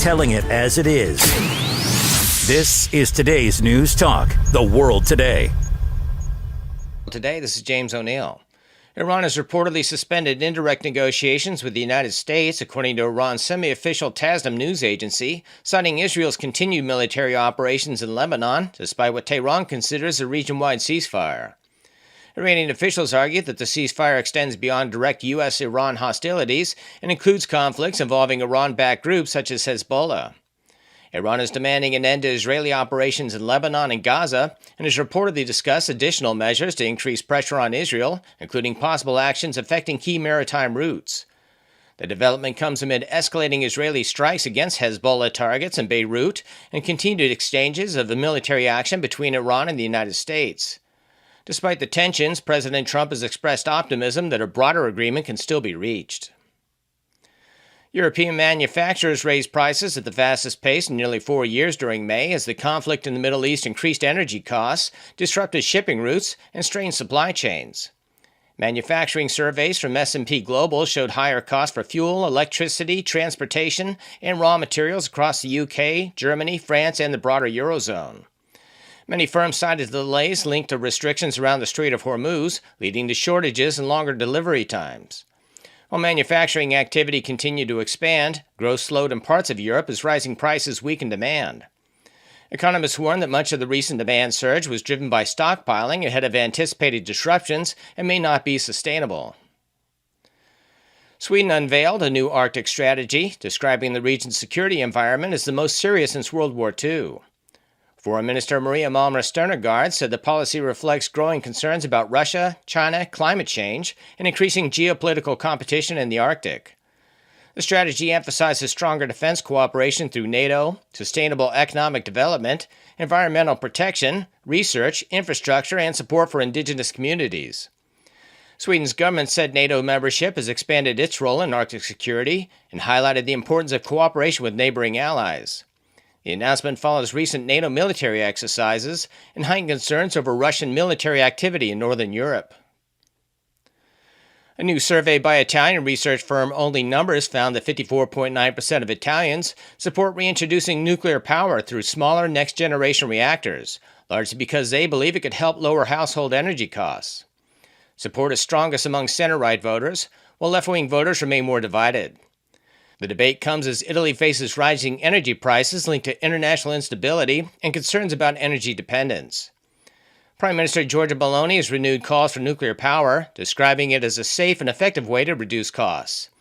telling it as it is. This is today's News Talk, The World Today. Today, this is James O'Neill. Iran has reportedly suspended indirect negotiations with the United States, according to Iran's semi-official Tasnim news agency, citing Israel's continued military operations in Lebanon, despite what Tehran considers a region-wide ceasefire. Iranian officials argue that the ceasefire extends beyond direct U.S.-Iran hostilities and includes conflicts involving Iran-backed groups such as Hezbollah. Iran is demanding an end to Israeli operations in Lebanon and Gaza and has reportedly discussed additional measures to increase pressure on Israel, including possible actions affecting key maritime routes. The development comes amid escalating Israeli strikes against Hezbollah targets in Beirut and continued exchanges of military action between Iran and the United States. Despite the tensions, President Trump has expressed optimism that a broader agreement can still be reached. European manufacturers raised prices at the fastest pace in nearly 4 years during May as the conflict in the Middle East increased energy costs, disrupted shipping routes, and strained supply chains. Manufacturing surveys from S&P Global showed higher costs for fuel, electricity, transportation, and raw materials across the UK, Germany, France, and the broader Eurozone. Many firms cited the delays linked to restrictions around the Strait of Hormuz, leading to shortages and longer delivery times. While manufacturing activity continued to expand, growth slowed in parts of Europe as rising prices weakened demand. Economists warn that much of the recent demand surge was driven by stockpiling ahead of anticipated disruptions and may not be sustainable. Sweden unveiled a new Arctic strategy, describing the region's security environment as the most serious since World War II. Foreign Minister Maria Malmer Stenergaard said the policy reflects growing concerns about Russia, China, climate change, and increasing geopolitical competition in the Arctic. The strategy emphasizes stronger defense cooperation through NATO, sustainable economic development, environmental protection, research, infrastructure, and support for indigenous communities. Sweden's government said NATO membership has expanded its role in Arctic security and highlighted the importance of cooperation with neighboring allies. The announcement follows recent NATO military exercises and heightened concerns over Russian military activity in northern Europe. A new survey by Italian research firm Only Numbers found that 54.9% of Italians support reintroducing nuclear power through smaller next-generation reactors, largely because they believe it could help lower household energy costs. Support is strongest among center-right voters, while left-wing voters remain more divided. The debate comes as Italy faces rising energy prices linked to international instability and concerns about energy dependence. Prime Minister Giorgia Meloni has renewed calls for nuclear power, describing it as a safe and effective way to reduce costs.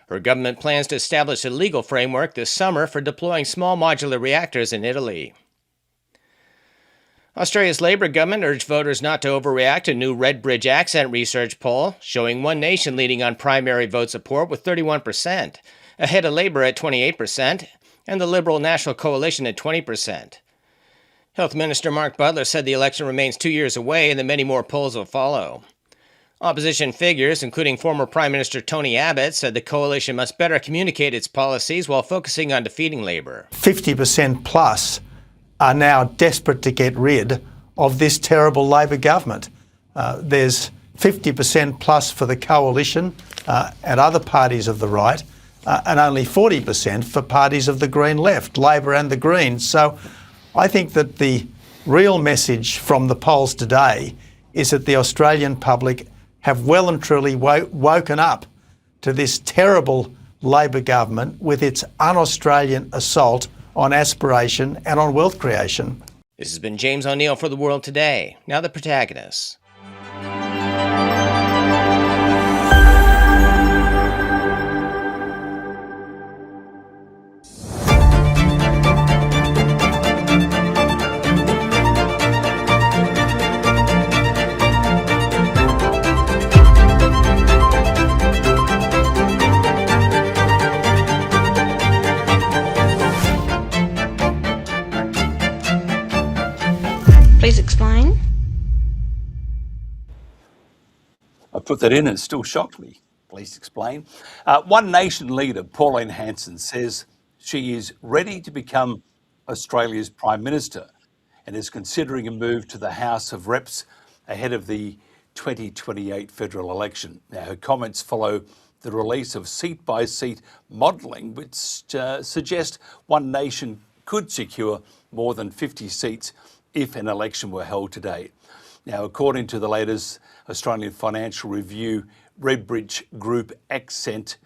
Her government plans to establish a legal framework this summer for deploying small modular reactors in Italy. Australia's Labor government urged voters not to overreact to a new RedBridge accent research poll, showing One Nation leading on primary vote support with 31%. Ahead of Labour at 28%, and the Liberal National Coalition at 20%. Health Minister Mark Butler said the election remains 2 years away and that many more polls will follow. Opposition figures, including former Prime Minister Tony Abbott, said the coalition must better communicate its policies while focusing on defeating Labour. 50% plus are now desperate to get rid of this terrible Labor government. There's 50% plus for the coalition and other parties of the right, and only 40% for parties of the Green left, Labor and the Greens. So I think that the real message from the polls today is that the Australian public have well and truly woken up to this terrible Labor government with its un-Australian assault on aspiration and on wealth creation. This has been James O'Neill for The World Today. Now the protagonists. Please explain. I put that in and it still shocked me. Please explain. One Nation leader, Pauline Hanson, says she is ready to become Australia's Prime Minister and is considering a move to the House of Reps ahead of the 2028 federal election. Now, her comments follow the release of seat-by-seat modelling, which suggests One Nation could secure more than 50 seats if an election were held today. Now, according to the latest Australian Financial Review RedBridge Group Accent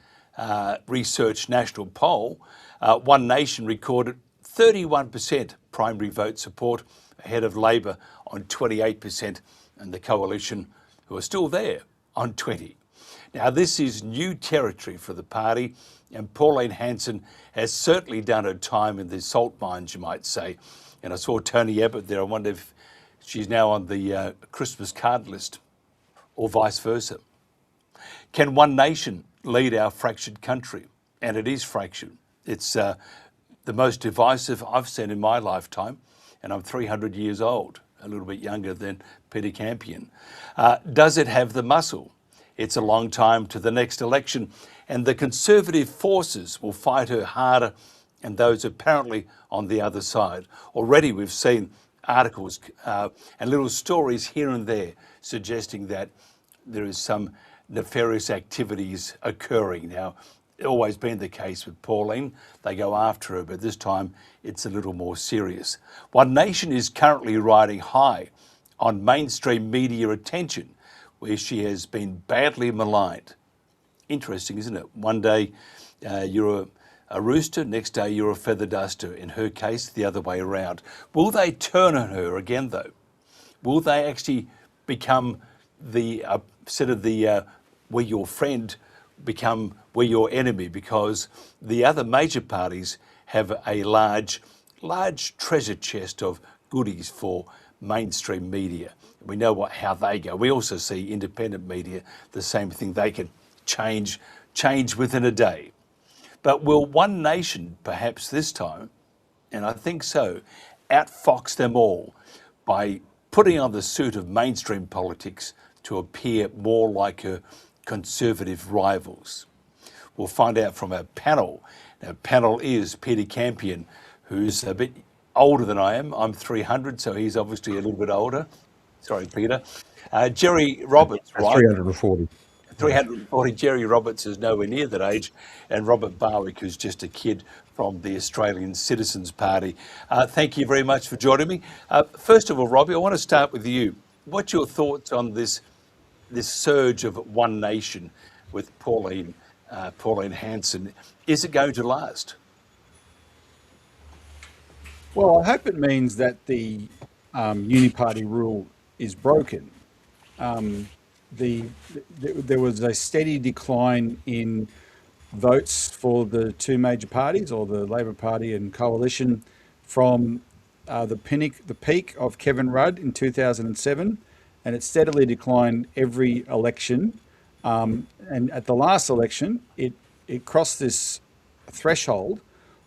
Research National Poll, One Nation recorded 31% primary vote support ahead of Labor on 28% and the Coalition, who are still there, on 20%. Now, this is new territory for the party, and Pauline Hanson has certainly done her time in the salt mines, you might say. And I saw Tony Abbott there. I wonder if she's now on the Christmas card list, or vice versa. Can One Nation lead our fractured country? And it is fractured. It's the most divisive I've seen in my lifetime, and I'm 300 years old, a little bit younger than Peter Campion. Does it have the muscle? It's a long time to the next election, and the Conservative forces will fight her harder, and those apparently on the other side. Already we've seen articles and little stories here and there suggesting that there is some nefarious activities occurring. Now, it's always been the case with Pauline. They go after her, but this time it's a little more serious. One Nation is currently riding high on mainstream media attention, where she has been badly maligned. Interesting, isn't it? One day you're a rooster, next day you're a feather duster. In her case, the other way around. Will they turn on her again, though? Will they actually become the, we're your friend, become we're your enemy? Because the other major parties have a large treasure chest of goodies for mainstream media. We know how they go. We also see independent media, the same thing. They can change within a day. But will One Nation, perhaps this time, and I think so, outfox them all by putting on the suit of mainstream politics to appear more like her Conservative rivals? We'll find out from our panel. Our panel is Peter Campion, who's a bit older than I am. I'm 300, so he's obviously a little bit older. Sorry, Peter. Jerry Roberts, right? 340. 340. Jerry Roberts is nowhere near that age. And Robert Barwick, who's just a kid from the Australian Citizens Party. Thank you very much for joining me. First of all, Robbie, I want to start with you. What's your thoughts on this surge of One Nation with Pauline Hanson? Is it going to last? Well, I hope it means that the uniparty rule is broken. There was a steady decline in votes for the two major parties, or the Labor Party and Coalition, from the peak of Kevin Rudd in 2007, and it steadily declined every election. And at the last election, it crossed this threshold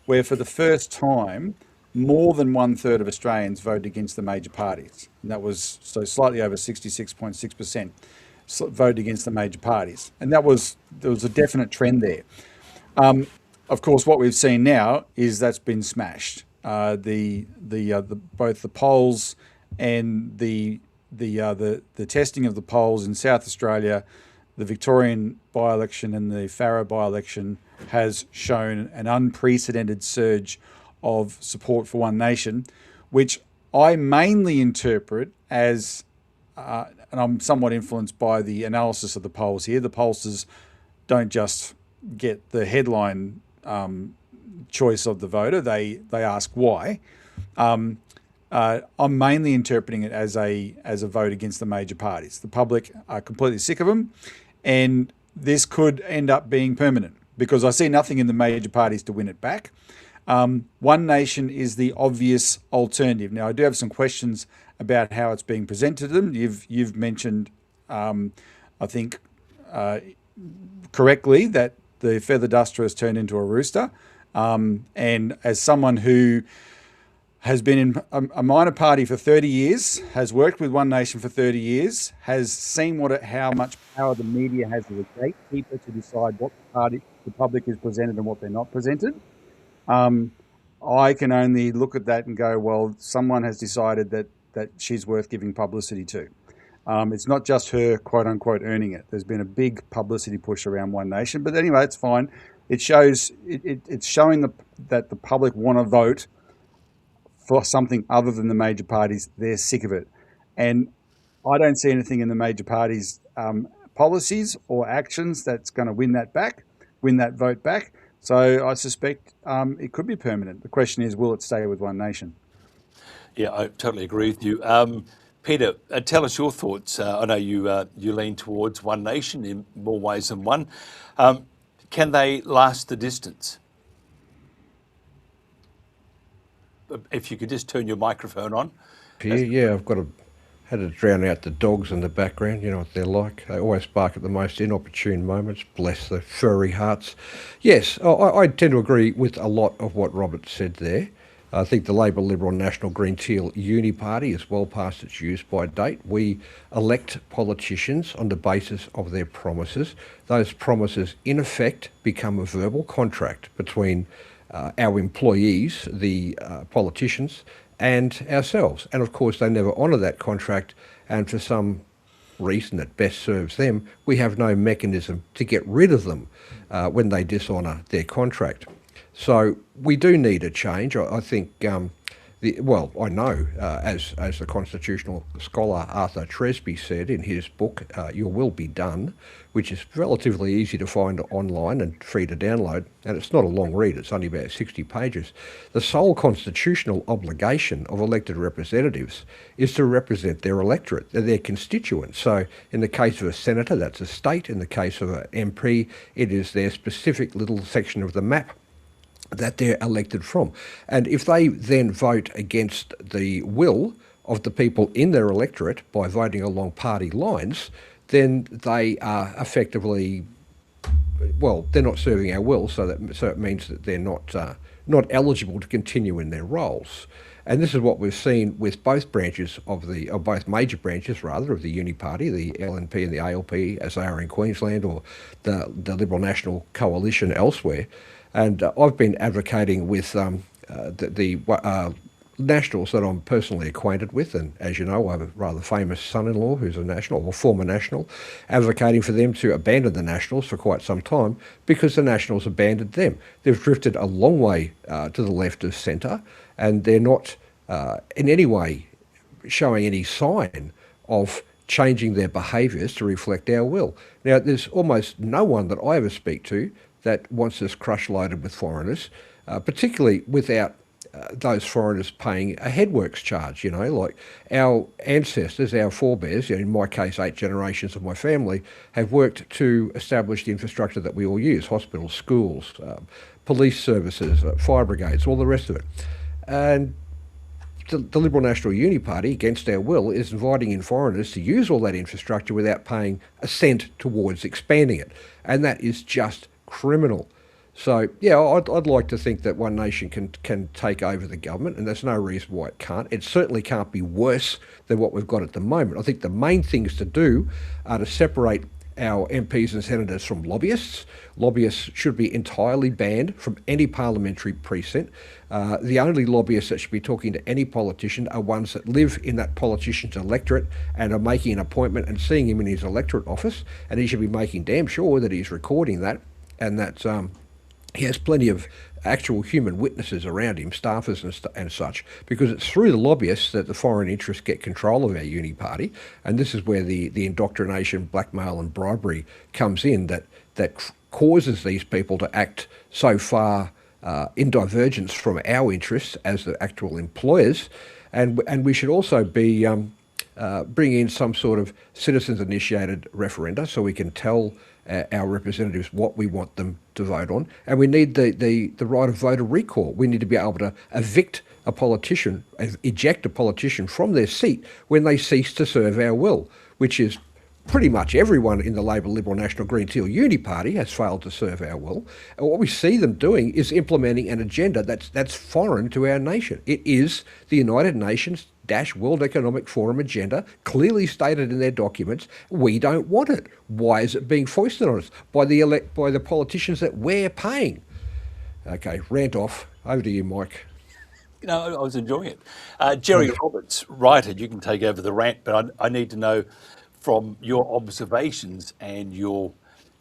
where, for the first time, more than 1/3 of Australians voted against the major parties. And that was so slightly over 66.6% voted against the major parties. And there was a definite trend there. Of course, what we've seen now is that's been smashed. Both the polls and the testing of the polls in South Australia, the Victorian by-election and the Farrer by-election, has shown an unprecedented surge of support for One Nation, which I mainly interpret as, and I'm somewhat influenced by the analysis of the polls here. The pollsters don't just get the headline choice of the voter; they ask why. I'm mainly interpreting it as a vote against the major parties. The public are completely sick of them, and this could end up being permanent, because I see nothing in the major parties to win it back. One Nation is the obvious alternative. Now, I do have some questions about how it's being presented to them. You've mentioned, I think, correctly, that the feather duster has turned into a rooster. And as someone who has been in a minor party for 30 years, has worked with One Nation for 30 years, has seen how much power the media has as a gatekeeper to decide what the public is presented and what they're not presented. I can only look at that and go, well, someone has decided that she's worth giving publicity to. It's not just her, quote unquote, earning it. There's been a big publicity push around One Nation. But anyway, it's fine. It shows, it's showing that the public want to vote for something other than the major parties. They're sick of it. And I don't see anything in the major parties' policies or actions that's going to win that vote back. So I suspect it could be permanent. The question is, will it stay with One Nation? Yeah, I totally agree with you. Peter, tell us your thoughts. I know you lean towards One Nation in more ways than one. Can they last the distance? If you could just turn your microphone on. Yeah, I've had to drown out the dogs in the background. You know what they're like. They always bark at the most inopportune moments. Bless their furry hearts. Yes, I tend to agree with a lot of what Robert said there. I think the Labor, Liberal, National, Green, Teal Uni Party is well past its use-by date. We elect politicians on the basis of their promises. Those promises, in effect, become a verbal contract between our employees, the politicians, and ourselves. And of course, they never honour that contract, and for some reason that best serves them, we have no mechanism to get rid of them when they dishonour their contract. So we do need a change. I think, I know, as the constitutional scholar Arthur Tresby said in his book, Your Will Be Done, which is relatively easy to find online and free to download, and it's not a long read, it's only about 60 pages. The sole constitutional obligation of elected representatives is to represent their electorate, their constituents. So in the case of a senator, that's a state. In the case of an MP, it is their specific little section of the map that they're elected from. And if they then vote against the will of the people in their electorate by voting along party lines, then they are effectively, they're not serving our will, so it means that they're not eligible to continue in their roles. And this is what we've seen with both branches both major branches of the Uni Party, the LNP and the ALP, as they are in Queensland, or the Liberal National Coalition elsewhere. And I've been advocating with the Nationals that I'm personally acquainted with, and as you know, I have a rather famous son-in-law who's a National, or former National, advocating for them to abandon the Nationals for quite some time because the Nationals abandoned them. They've drifted a long way to the left of centre, and they're not in any way showing any sign of changing their behaviours to reflect our will. Now, there's almost no one that I ever speak to that wants us crush-loaded with foreigners, particularly without those foreigners paying a headworks charge. Like our ancestors, our forebears, in my case 8 generations of my family, have worked to establish the infrastructure that we all use: hospitals, schools, police services, fire brigades, all the rest of it. And the Liberal National Uni Party, against our will, is inviting in foreigners to use all that infrastructure without paying a cent towards expanding it. And that is just criminal. So, yeah, I'd like to think that One Nation can take over the government, and there's no reason why it can't. It certainly can't be worse than what we've got at the moment. I think the main things to do are to separate our MPs and senators from lobbyists. Lobbyists should be entirely banned from any parliamentary precinct. The only lobbyists that should be talking to any politician are ones that live in that politician's electorate and are making an appointment and seeing him in his electorate office, and he should be making damn sure that he's recording that, and that he has plenty of actual human witnesses around him, staffers and such, because it's through the lobbyists that the foreign interests get control of our uni party. And this is where the indoctrination, blackmail and bribery comes in, that causes these people to act so far in divergence from our interests as the actual employers. And we should also be bring in some sort of citizens-initiated referenda so we can tell our representatives what we want them to vote on. And we need the right of voter recall. We need to be able to eject a politician from their seat when they cease to serve our will, which is pretty much everyone in the Labor, Liberal, National, Green, Teal Uni Party has failed to serve our will. And what we see them doing is implementing an agenda that's foreign to our nation. It is the United Nations World Economic Forum agenda, clearly stated in their documents. We don't want it. Why is it being foisted on us by the politicians that we're paying? Okay, rant off. Over to you, Mike. I was enjoying it. Jerry Roberts, writer, you can take over the rant, but I need to know from your observations and your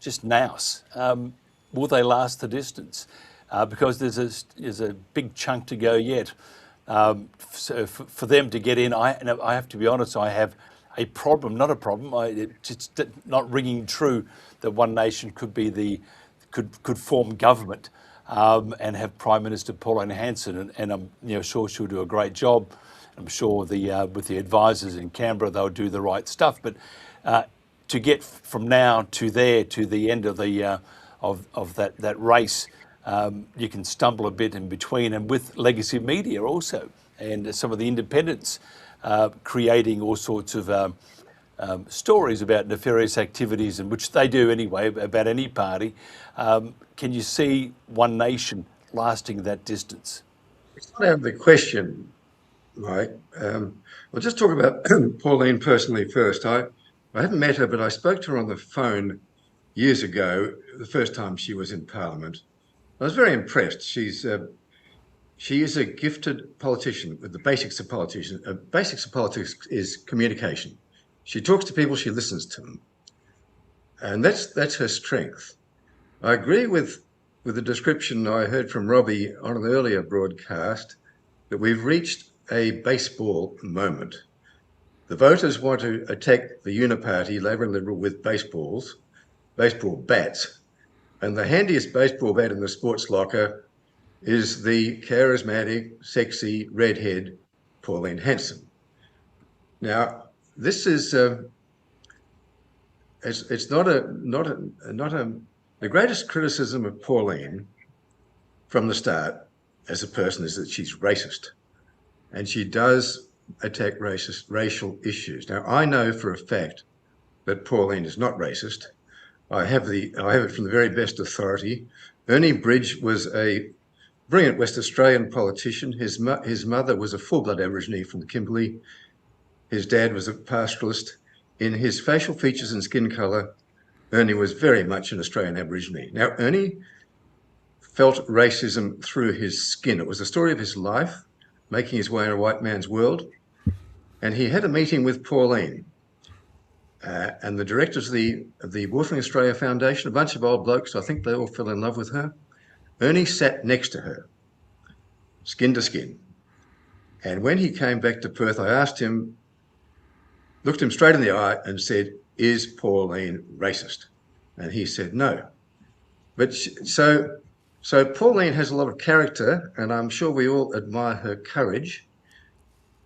just nous, will they last the distance? Because there's a big chunk to go yet. So for them to get in, I have to be honest, I have a problem, not a problem, it's not ringing true that One Nation could form government and have Prime Minister Pauline Hanson, and I'm sure she'll do a great job. I'm sure with the advisors in Canberra they'll do the right stuff. But to get from now to there to the end of that race, you can stumble a bit in between, and with legacy media also, and some of the independents creating all sorts of stories about nefarious activities, and which they do anyway about any party. Can you see One Nation lasting that distance? I have the question, Mike. I'll just talk about Pauline personally first. I haven't met her, but I spoke to her on the phone years ago, the first time she was in Parliament. I was very impressed. She is a gifted politician with the basics of politics. Basics of politics is communication. She talks to people, she listens to them. And that's her strength. I agree with the description I heard from Robbie on an earlier broadcast that we've reached a baseball moment. The voters want to attack the Uniparty, Labor and Liberal, with baseball bats. And the handiest baseball bat in the sports locker is the charismatic, sexy, redhead Pauline Hanson. Now, this is it's not a the greatest criticism of Pauline from the start as a person is that she's racist, and she does attack racial issues. Now, I know for a fact that Pauline is not racist. I have it from the very best authority. Ernie Bridge was a brilliant West Australian politician. His mother was a full-blood Aborigine from the Kimberley. His dad was a pastoralist. In his facial features and skin colour, Ernie was very much an Australian Aborigine. Now, Ernie felt racism through his skin. It was the story of his life, making his way in a white man's world. And he had a meeting with Pauline and the directors of the Watering Australia Foundation, a bunch of old blokes. I think they all fell in love with her. Ernie sat next to her, skin to skin. And when he came back to Perth, I asked him, looked him straight in the eye and said, "Is Pauline racist?" And he said no. But so Pauline has a lot of character, and I'm sure we all admire her courage.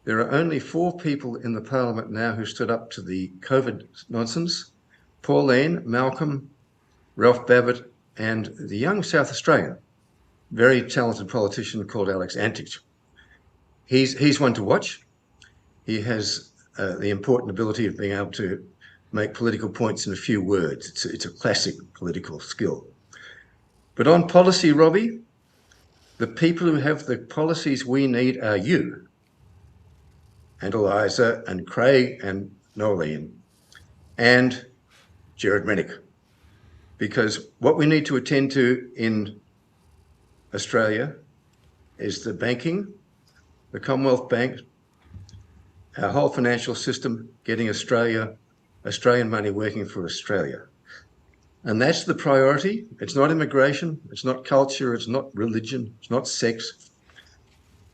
There are only 4 people in the Parliament now who stood up to the COVID nonsense: Pauline, Malcolm, Ralph Babbitt, and the young South Australian, very talented politician called Alex Antich. He's one to watch. He has the important ability of being able to make political points in a few words. It's a classic political skill. But on policy, Robbie, the people who have the policies we need are you, and Eliza, and Craig, and Nolene, and Jared Rennick. Because what we need to attend to in Australia is the banking, the Commonwealth Bank, our whole financial system, getting Australian money working for Australia. And that's the priority. It's not immigration, it's not culture, it's not religion, it's not sex.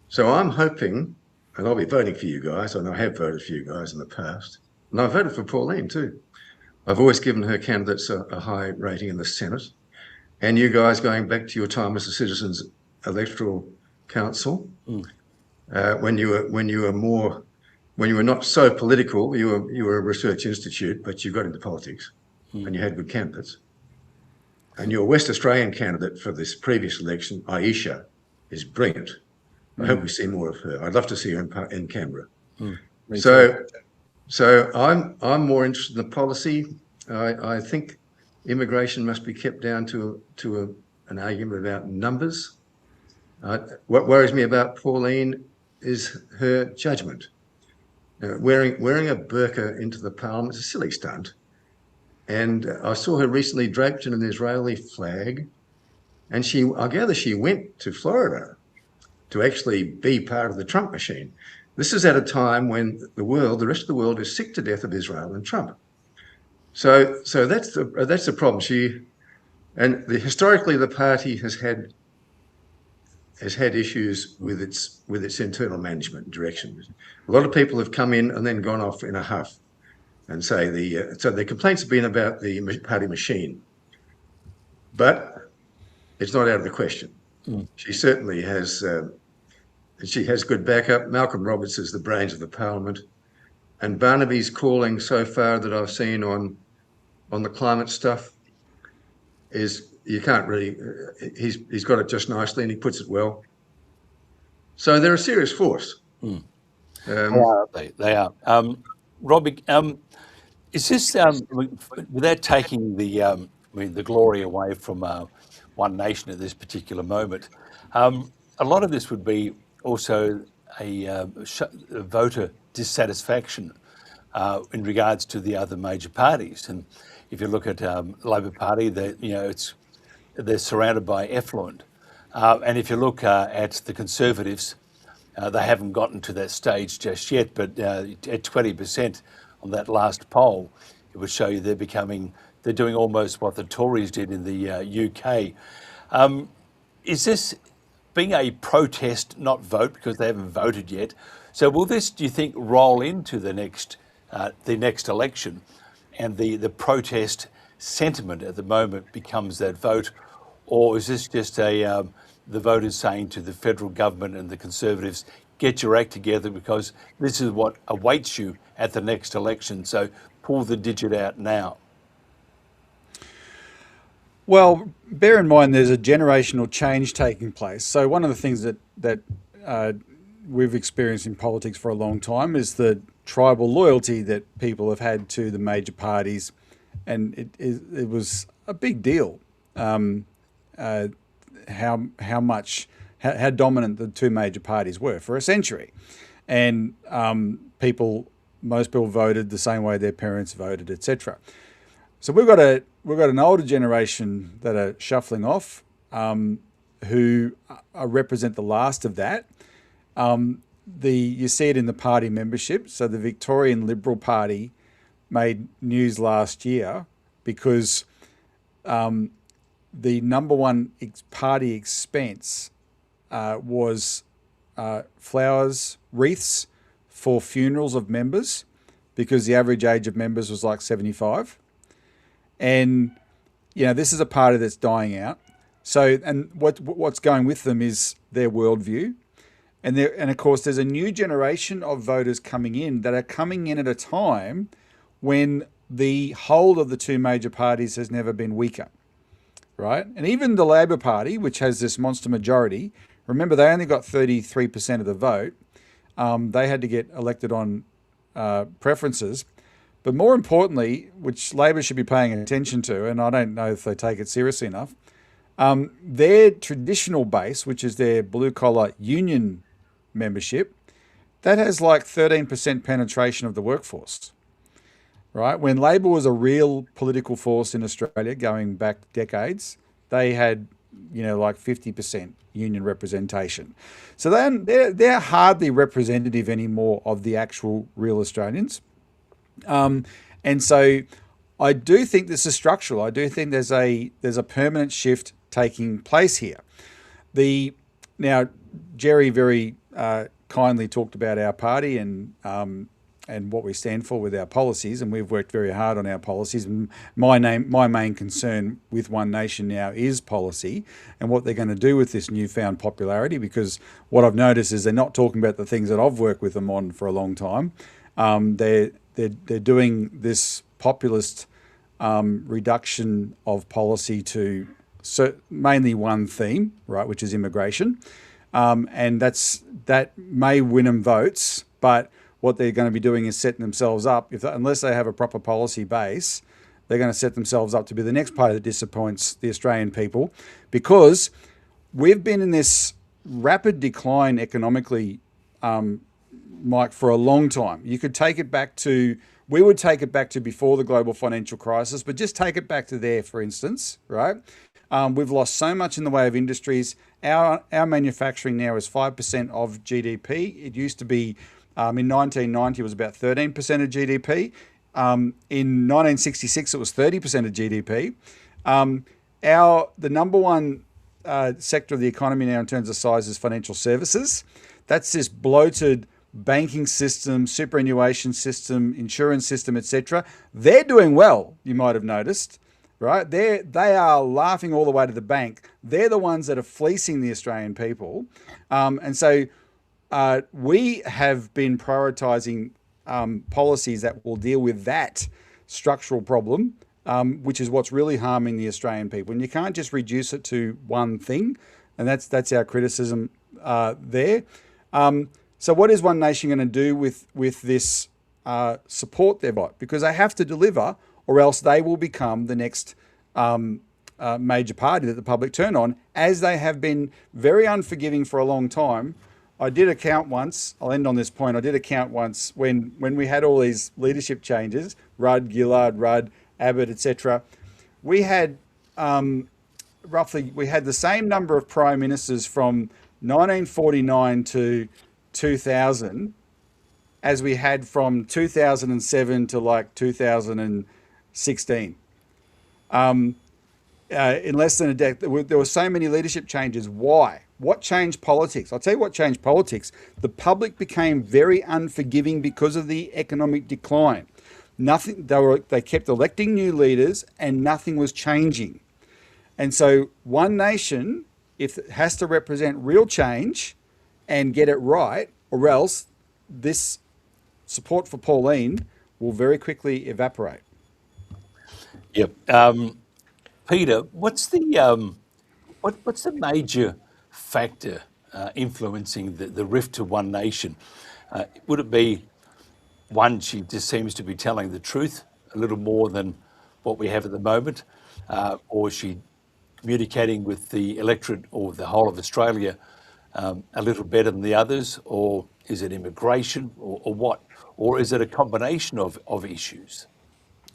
So I'm hoping, and I'll be voting for you guys, and I have voted for you guys in the past, and I voted for Pauline too. I've always given her candidates a high rating in the Senate. And you guys, going back to your time as the Citizens Electoral Council, when you were not so political, you were a research institute, but you got into politics and you had good candidates. And your West Australian candidate for this previous election, Aisha, is brilliant. I hope we see more of her. I'd love to see her in Canberra. So I'm more interested in the policy. I think immigration must be kept down to an argument about numbers. What worries me about Pauline is her judgment. Wearing a burqa into the Parliament is a silly stunt. And I saw her recently draped in an Israeli flag, and I gather she went to Florida to actually be part of the Trump machine. This is at a time when the rest of the world is sick to death of Israel and Trump. So that's the problem. Historically, the party has had issues with its internal management direction. A lot of people have come in and then gone off in a huff, and say so the complaints have been about the party machine, but it's not out of the question. She certainly has. She has good backup. Malcolm Roberts is the brains of the parliament, and Barnaby's calling so far that I've seen on the climate stuff is, you can't really. He's got it just nicely, and he puts it well. So they're a serious force. They are. Robbie, is this without taking the glory away from One Nation at this particular moment? A lot of this would be also a voter dissatisfaction in regards to the other major parties. And if you look at Labor Party, they're surrounded by effluent. And if you look at the Conservatives, they haven't gotten to that stage just yet, but at 20% on that last poll, it would show you they're doing almost what the Tories did in the UK. Is this being a protest, not vote, because they haven't voted yet? So will this, do you think, roll into the next election, and the protest sentiment at the moment becomes that vote, or is this just the voters saying to the federal government and the Conservatives, get your act together because this is what awaits you at the next election, so pull the digit out now? Well, bear in mind there's a generational change taking place. So one of the things that we've experienced in politics for a long time is the tribal loyalty that people have had to the major parties, and it was a big deal. How dominant the two major parties were for a century, and most people voted the same way their parents voted, etc. So we've got an older generation that are shuffling off, who represent the last of that. You see it in the party membership. So the Victorian Liberal Party made news last year because the number one party expense was flowers, wreaths for funerals of members, because the average age of members was like 75. And, this is a party that's dying out. So, and what's going with them is their worldview. And of course, there's a new generation of voters coming in that are coming in at a time when the hold of the two major parties has never been weaker, right? And even the Labor Party, which has this monster majority, remember they only got 33% of the vote. They had to get elected on preferences. But more importantly, which Labor should be paying attention to, and I don't know if they take it seriously enough, their traditional base, which is their blue-collar union membership, that has like 13% penetration of the workforce, right? When Labor was a real political force in Australia going back decades, they had, like 50% union representation. So they're hardly representative anymore of the actual real Australians. And so I do think this is structural. I do think there's a permanent shift taking place here. Now Jerry very kindly talked about our party and what we stand for with our policies, and we've worked very hard on our policies. And my main concern with One Nation now is policy and what they're going to do with this newfound popularity, because what I've noticed is they're not talking about the things that I've worked with them on for a long time. They're doing this populist reduction of policy to mainly one theme, right, which is immigration, and that may win them votes. But what they're going to be doing is setting themselves up. Unless they have a proper policy base, they're going to set themselves up to be the next party that disappoints the Australian people, because we've been in this rapid decline economically, Mike, for a long time. We would take it back to before the global financial crisis, but just take it back to there, for instance, right? We've lost so much in the way of industries. Our manufacturing now is 5% of GDP. It used to be, in 1990, it was about 13% of GDP. In 1966, it was 30% of GDP. The number one sector of the economy now in terms of size is financial services. That's this bloated banking system, superannuation system, insurance system, etc. They're doing well, you might have noticed, right? They are laughing all the way to the bank. They're the ones that are fleecing the Australian people. And so we have been prioritising policies that will deal with that structural problem, which is what's really harming the Australian people. And you can't just reduce it to one thing, and that's our criticism there. So what is One Nation going to do with this support they've got? Because they have to deliver, or else they will become the next major party that the public turn on, as they have been very unforgiving for a long time. I did a count once, I'll end on this point, I did a count once when we had all these leadership changes, Rudd, Gillard, Abbott, etc. We had we had the same number of prime ministers from 1949 to 2000 as we had from 2007 to like 2016. In less than a decade, there were so many leadership changes. Why? What changed politics? I'll tell you what changed politics. The public became very unforgiving because of the economic decline. They kept electing new leaders and nothing was changing. And so One Nation, if it has to represent real change and get it right, or else this support for Pauline will very quickly evaporate. Yep. Peter, what's the major factor influencing the rift to One Nation? Would it be, one, she just seems to be telling the truth a little more than what we have at the moment, or is she communicating with the electorate or the whole of Australia a little better than the others, or is it immigration, or what? Or is it a combination of issues?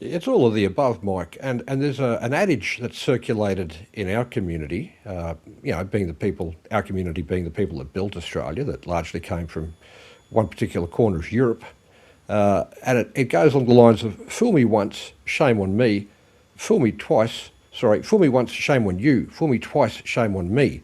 It's all of the above, Mike. And there's an adage that's circulated in our community, being the people, our community being the people that built Australia, that largely came from one particular corner of Europe. And it goes along the lines of, fool me once, shame on me. Fool me once, shame on you. Fool me twice, shame on me.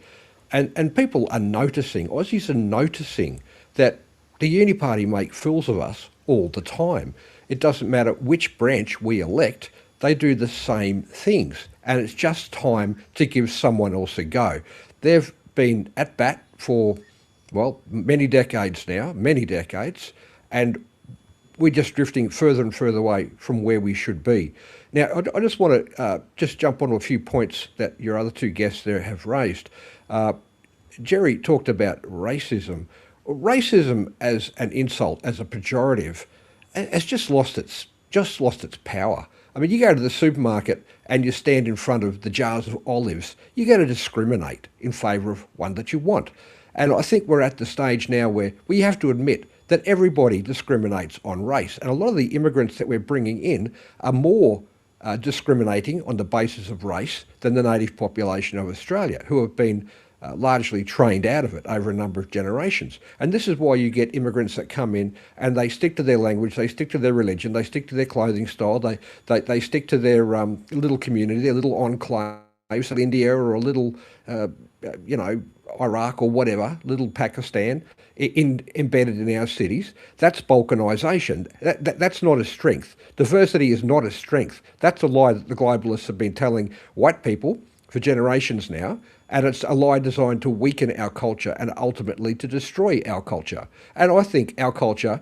And people are noticing, Aussies are noticing that the Uni Party make fools of us all the time. It doesn't matter which branch we elect, they do the same things. And it's just time to give someone else a go. They've been at bat for, many decades now, and we're just drifting further and further away from where we should be. Now, I just want to just jump on a few points that your other two guests there have raised. Jerry talked about racism. Racism as an insult, as a pejorative, has just lost its power. I mean, you go to the supermarket and you stand in front of the jars of olives, you're going to discriminate in favour of one that you want. And I think we're at the stage now where we have to admit that everybody discriminates on race. And a lot of the immigrants that we're bringing in are more discriminating on the basis of race than the native population of Australia, who have been largely trained out of it over a number of generations. And this is why you get immigrants that come in and they stick to their language, they stick to their religion, they stick to their clothing style, they stick to their little community, their little enclaves of India or a little, Iraq or whatever, little Pakistan embedded in our cities. That's balkanisation. That's not a strength. Diversity is not a strength. That's a lie that the globalists have been telling white people for generations now. And it's a lie designed to weaken our culture and ultimately to destroy our culture. And I think our culture,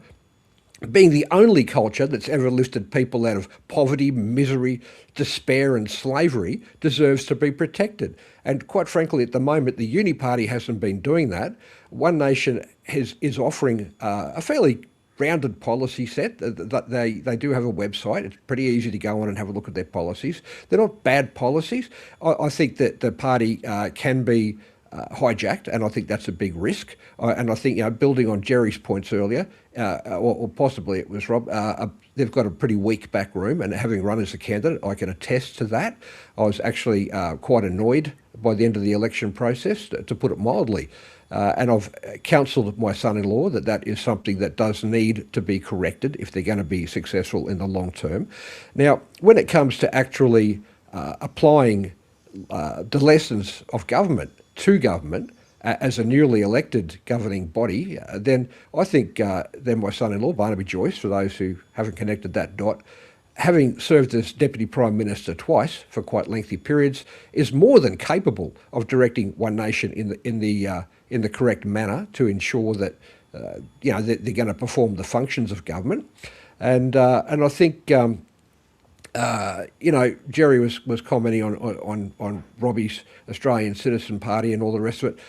being the only culture that's ever lifted people out of poverty, misery, despair and slavery, deserves to be protected. And quite frankly, at the moment, the Uni Party hasn't been doing that. One Nation is offering a fairly rounded policy set. They do have a website. It's pretty easy to go on and have a look at their policies. They're not bad policies. I think that the party can be hijacked, and I think that's a big risk. And I think, building on Jerry's points earlier, or possibly it was Rob, they've got a pretty weak back room, and having run as a candidate, I can attest to that. I was actually quite annoyed by the end of the election process, to put it mildly. And I've counselled my son-in-law that is something that does need to be corrected if they're going to be successful in the long term. Now, when it comes to actually applying the lessons of government to government as a newly elected governing body, then I think then my son-in-law, Barnaby Joyce, for those who haven't connected that dot, having served as Deputy Prime Minister twice for quite lengthy periods, is more than capable of directing One Nation in the correct manner to ensure that they're going to perform the functions of government. And I think Jerry was commenting on Robbie's Australian Citizen Party and all the rest of it.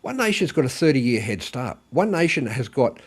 One Nation's got a 30-year head start. One Nation has got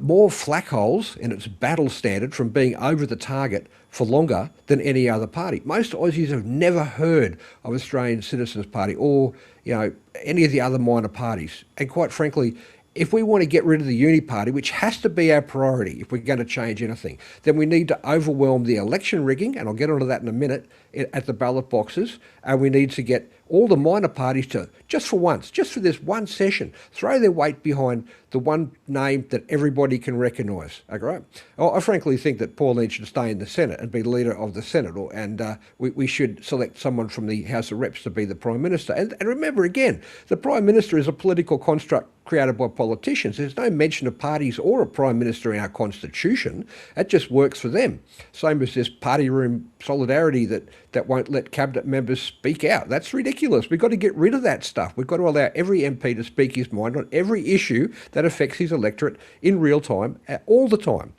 more flak holes in its battle standard from being over the target for longer than any other party. Most Aussies have never heard of Australian Citizens Party or any of the other minor parties. And quite frankly, if we want to get rid of the uni party, which has to be our priority if we're going to change anything, then we need to overwhelm the election rigging, and I'll get onto that in a minute, at the ballot boxes, and we need to get all the minor parties to, just for this one session, throw their weight behind the one name that everybody can recognise. Okay? I frankly think that Pauline should stay in the Senate and be leader of the Senate, and we should select someone from the House of Reps to be the Prime Minister. And remember again, the Prime Minister is a political construct created by politicians. There's no mention of parties or a Prime Minister in our Constitution. That just works for them. Same as this party room solidarity that won't let cabinet members speak out. That's ridiculous. We've got to get rid of that stuff. We've got to allow every MP to speak his mind on every issue that affects his electorate in real time, all the time.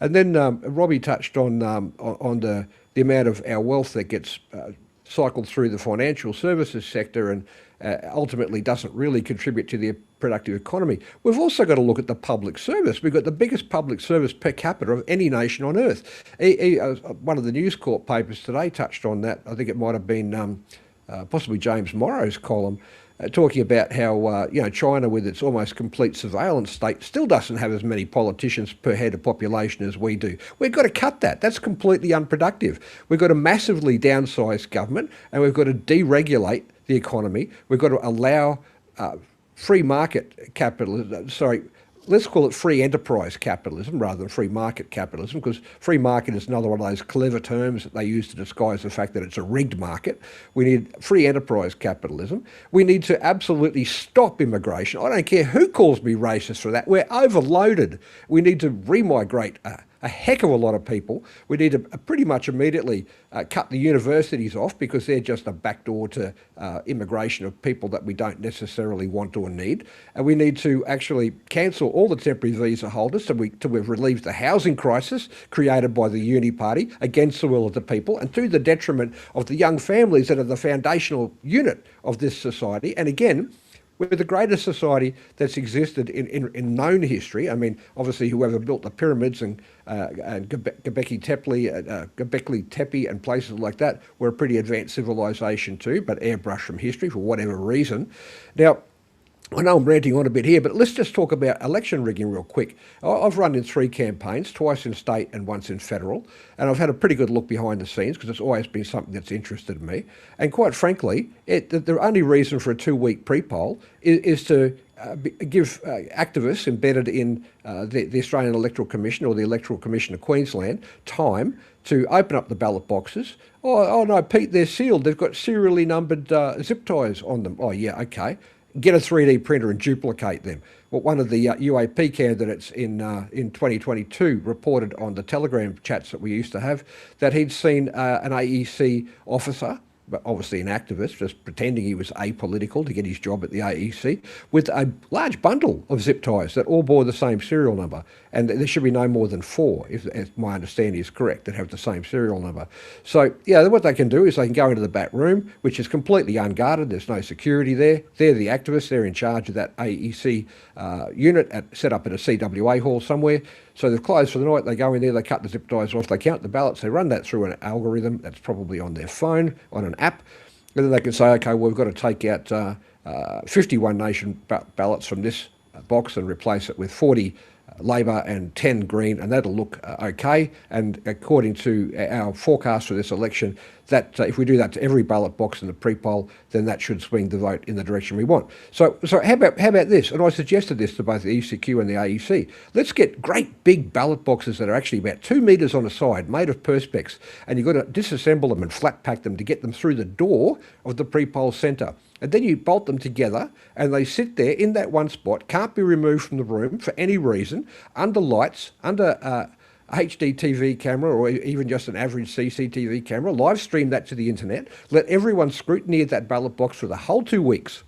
And then Robbie touched on the amount of our wealth that gets cycled through the financial services sector and ultimately doesn't really contribute to the productive economy. We've also got to look at the public service. We've got the biggest public service per capita of any nation on earth. One of the News Corp papers today touched on that. I think it might have been possibly James Morrow's column, talking about how China, with its almost complete surveillance state, still doesn't have as many politicians per head of population as we do. We've got to cut that. That's completely unproductive. We've got to massively downsize government, and we've got to deregulate the economy. We've got to allow free market capitalism, let's call it free enterprise capitalism rather than free market capitalism, because free market is another one of those clever terms that they use to disguise the fact that it's a rigged market. We need free enterprise capitalism. We need to absolutely stop immigration. I don't care who calls me racist for that. We're overloaded. We need to remigrate a heck of a lot of people. We need to pretty much immediately cut the universities off, because they're just a backdoor to immigration of people that we don't necessarily want or need. And we need to actually cancel all the temporary visa holders till we've relieved the housing crisis created by the uni party against the will of the people, and to the detriment of the young families that are the foundational unit of this society. And again, we're the greatest society that's existed in known history. I mean, obviously, whoever built the pyramids and Göbekli Tepe and places like that were a pretty advanced civilization too, but airbrushed from history for whatever reason. Now, I know I'm ranting on a bit here, but let's just talk about election rigging real quick. I've run in 3 campaigns, twice in state and once in federal, and I've had a pretty good look behind the scenes because it's always been something that's interested me. And quite frankly, the only reason for a 2-week pre-poll is to give activists embedded in the Australian Electoral Commission or the Electoral Commission of Queensland time to open up the ballot boxes. Oh no, Pete, they're sealed. They've got serially numbered zip ties on them. Oh yeah, okay. Get a 3D printer and duplicate them. Well, one of the UAP candidates in 2022 reported on the Telegram chats that we used to have that he'd seen an AEC officer, but obviously an activist, just pretending he was apolitical to get his job at the AEC, with a large bundle of zip ties that all bore the same serial number. And there should be no more than 4, if my understanding is correct, that have the same serial number. So, yeah, what they can do is they can go into the back room, which is completely unguarded. There's no security there. They're the activists. They're in charge of that AEC unit set up at a CWA hall somewhere. So they've closed for the night. They go in there, they cut the zip ties off, they count the ballots, they run that through an algorithm that's probably on their phone, on an app. And then they can say, okay, well, we've got to take out 51 nation ballots from this box and replace it with 40 Labor and 10 Green, and that'll look okay. And according to our forecast for this election, that if we do that to every ballot box in the pre-poll, then that should swing the vote in the direction we want. So how about this? And I suggested this to both the ECQ and the AEC. Let's get great big ballot boxes that are actually about 2 metres on a side, made of perspex, and you've got to disassemble them and flat pack them to get them through the door of the pre-poll centre. And then you bolt them together and they sit there in that one spot, can't be removed from the room for any reason, under lights, under a HD TV camera or even just an average CCTV camera, live stream that to the internet, let everyone scrutineer that ballot box for the whole 2 weeks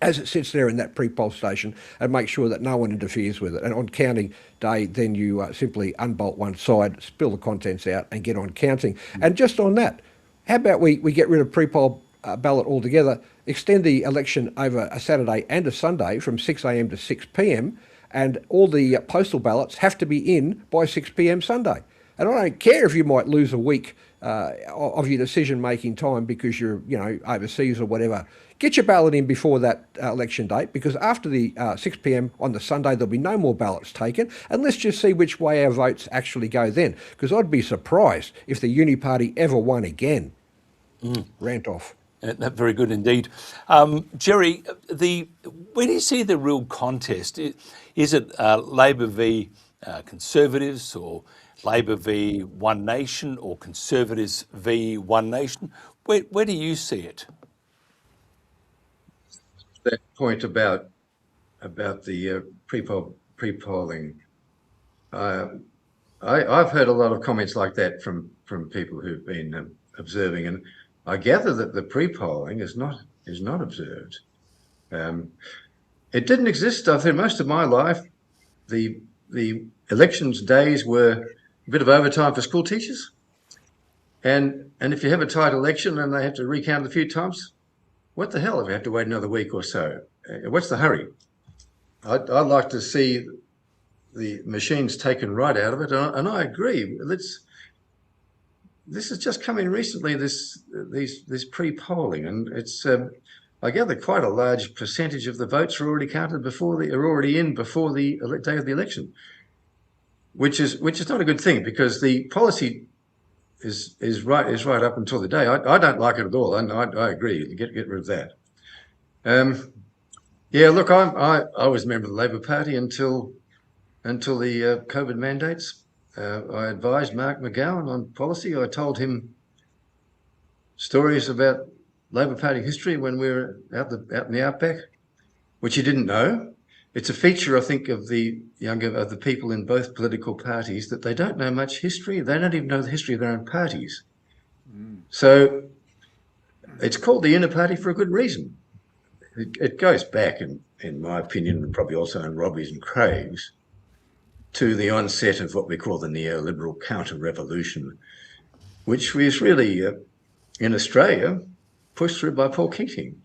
as it sits there in that pre-poll station and make sure that no one interferes with it. And on counting day, then you simply unbolt one side, spill the contents out and get on counting. And just on that, how about we get rid of pre-poll ballot altogether, extend the election over a Saturday and a Sunday from 6 a.m. to 6 p.m, and all the postal ballots have to be in by 6 p.m. Sunday. And I don't care if you might lose a week of your decision-making time because you're, overseas or whatever. Get your ballot in before that election date, because after the 6 p.m. on the Sunday, there'll be no more ballots taken. And let's just see which way our votes actually go then, because I'd be surprised if the Uni Party ever won again. Rant off. Very good indeed. Jerry, where do you see the real contest? Is it Labor v Conservatives, or Labor v One Nation, or Conservatives v One Nation? Where do you see it? That point about the pre-polling, I've heard a lot of comments like that from people who've been observing, and I gather that the pre-polling is not observed. It didn't exist. I think most of my life, the elections days were a bit of overtime for school teachers, and if you have a tight election and they have to recount a few times, what the hell if you have to wait another week or so? What's the hurry? I'd like to see the machines taken right out of it, and I agree. This has just come in recently, this pre-polling, and it's I gather quite a large percentage of the votes are already counted before the day of the election, which is not a good thing, because the policy is right up until the day. I don't like it at all, and I agree. Get rid of that. Yeah, look, I was a member of the Labor Party until the COVID mandates. I advised Mark McGowan on policy. I told him stories about Labor Party history when we were out in the outback, which he didn't know. It's a feature, I think, of the people in both political parties, that they don't know much history. They don't even know the history of their own parties. So it's called the inner party for a good reason. It goes back, in my opinion, and probably also in Robbie's and Craig's, to the onset of what we call the neoliberal counter-revolution, which was really, in Australia, pushed through by Paul Keating.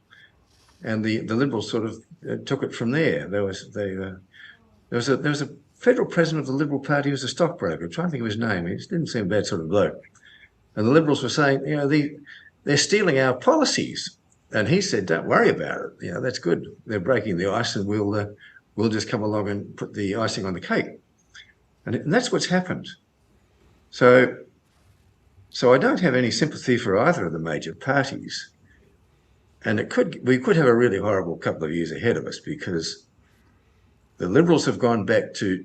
And the Liberals sort of took it from there. There was a federal president of the Liberal Party who was a stockbroker. I'm trying to think of his name. He didn't seem a bad sort of bloke. And the Liberals were saying, they're stealing our policies. And he said, don't worry about it. That's good. They're breaking the ice, and we'll just come along and put the icing on the cake. And that's what's happened. So I don't have any sympathy for either of the major parties. And we could have a really horrible couple of years ahead of us, because the Liberals have gone back to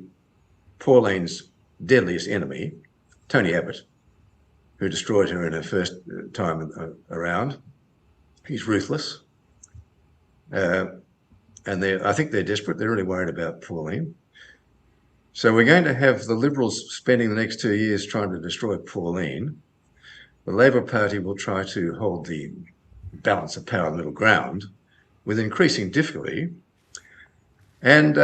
Pauline's deadliest enemy, Tony Abbott, who destroyed her in her first time around. He's ruthless. And I think they're desperate. They're really worried about Pauline. So we're going to have the Liberals spending the next 2 years trying to destroy Pauline. The Labor Party will try to hold the balance of power middle ground with increasing difficulty. And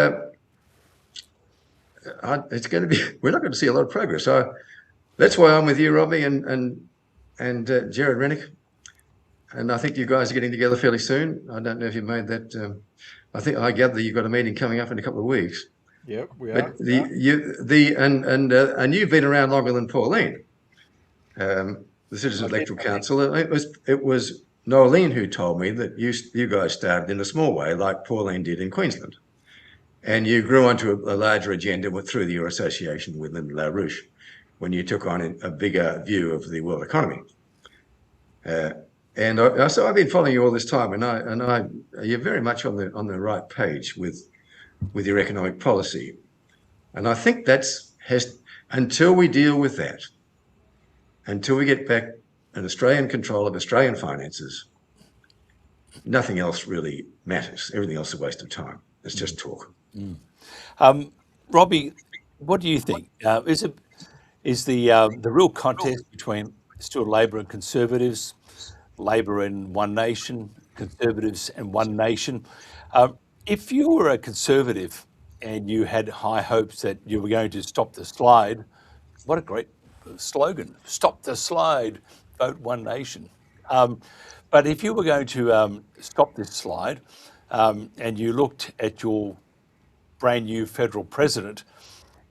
it's going to be, we're not going to see a lot of progress. So that's why I'm with you, Robbie, and Jared Rennick. And I think you guys are getting together fairly soon. I don't know if you made that. I gather you've got a meeting coming up in a couple of weeks. Yep, we are. But and you've been around longer than Pauline. The Citizens Electoral Council. It was Nolene who told me that you guys started in a small way, like Pauline did in Queensland, and you grew onto a larger agenda through your association with Lyndon LaRouche when you took on a bigger view of the world economy. So I've been following you all this time, and you're very much on the right page with your economic policy, and I think until we deal with that, until we get back an Australian control of Australian finances, nothing else really matters. Everything else is a waste of time. It's just talk. Robbie, what do you think? Is the real contest between still Labor and Conservatives, Labor and One Nation, Conservatives and One Nation? If you were a Conservative and you had high hopes that you were going to stop the slide, what a great slogan, stop the slide, vote One Nation. But if you were going to stop this slide and you looked at your brand new federal president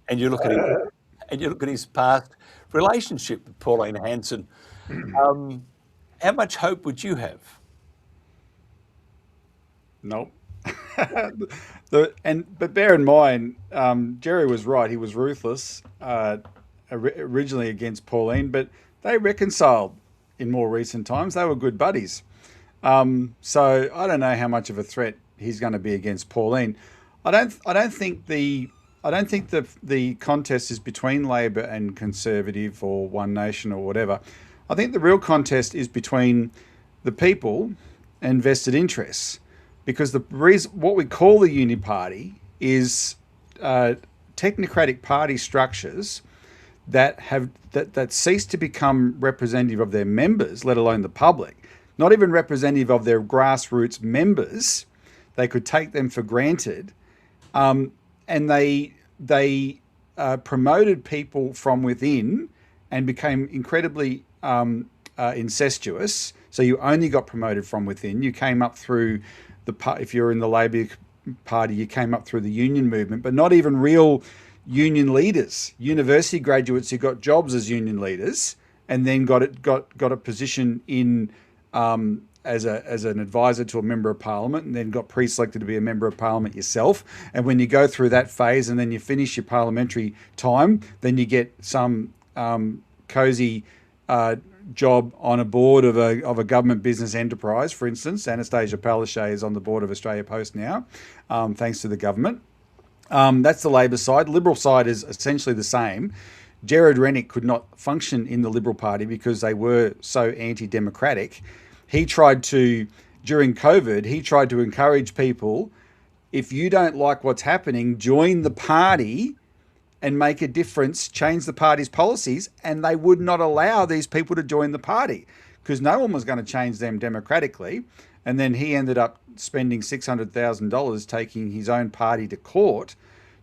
and you look at his past relationship with Pauline Hanson, how much hope would you have? Nope. But bear in mind, Jerry was right. He was ruthless originally against Pauline, but they reconciled in more recent times. They were good buddies. So I don't know how much of a threat he's going to be against Pauline. I don't think the contest is between Labor and Conservative or One Nation or whatever. I think the real contest is between the people and vested interests, because the reason what we call the Uni Party is technocratic party structures that cease to become representative of their members, let alone the public, not even representative of their grassroots members. They could take them for granted, and they promoted people from within and became incredibly incestuous. So you only got promoted from within. You came up through if you're in the Labor Party, you came up through the union movement, but not even real union leaders. University graduates who got jobs as union leaders and then got a position in as an advisor to a member of parliament, and then got pre-selected to be a member of parliament yourself. And when you go through that phase and then you finish your parliamentary time, then you get some cozy job on a board of a government business enterprise. For instance, Anastasia Palaszczuk is on the board of Australia Post now, thanks to the government. That's the Labor side. Liberal side is essentially the same. Gerard Rennick could not function in the Liberal Party because they were so anti-democratic. During COVID, he tried to encourage people, if you don't like what's happening, join the party and make a difference, change the party's policies, and they would not allow these people to join the party because no one was going to change them democratically. And then he ended up spending $600,000 taking his own party to court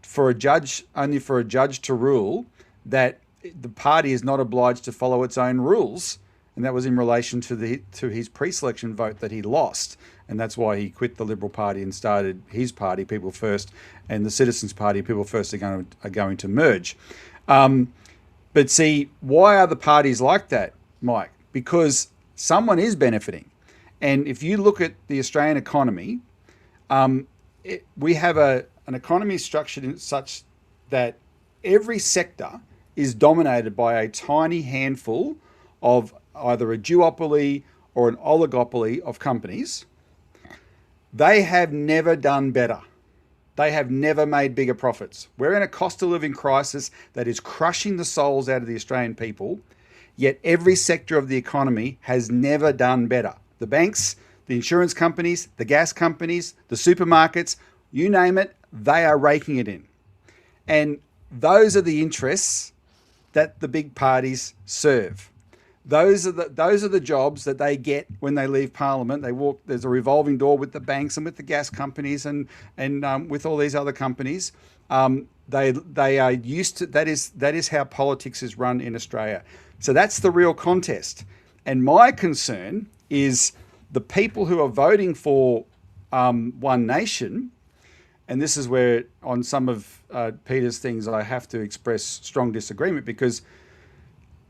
for a judge to rule that the party is not obliged to follow its own rules. And that was in relation to his pre-selection vote that he lost. And that's why he quit the Liberal Party and started his party, People First, and the Citizens Party, People First, are going to merge. But see, why are the parties like that, Mike? Because someone is benefiting. And if you look at the Australian economy, we have an economy structured in such that every sector is dominated by a tiny handful of either a duopoly or an oligopoly of companies. They have never done better. They have never made bigger profits. We're in a cost of living crisis that is crushing the souls out of the Australian people, yet every sector of the economy has never done better. The banks, the insurance companies, the gas companies, the supermarkets, you name it, they are raking it in. And those are the interests that the big parties serve. Those are the jobs that they get when they leave Parliament. There's a revolving door with the banks and with the gas companies and with all these other companies. They are used to that is how politics is run in Australia. So that's the real contest. And my concern is the people who are voting for One Nation, and this is where on some of Peter's things I have to express strong disagreement, because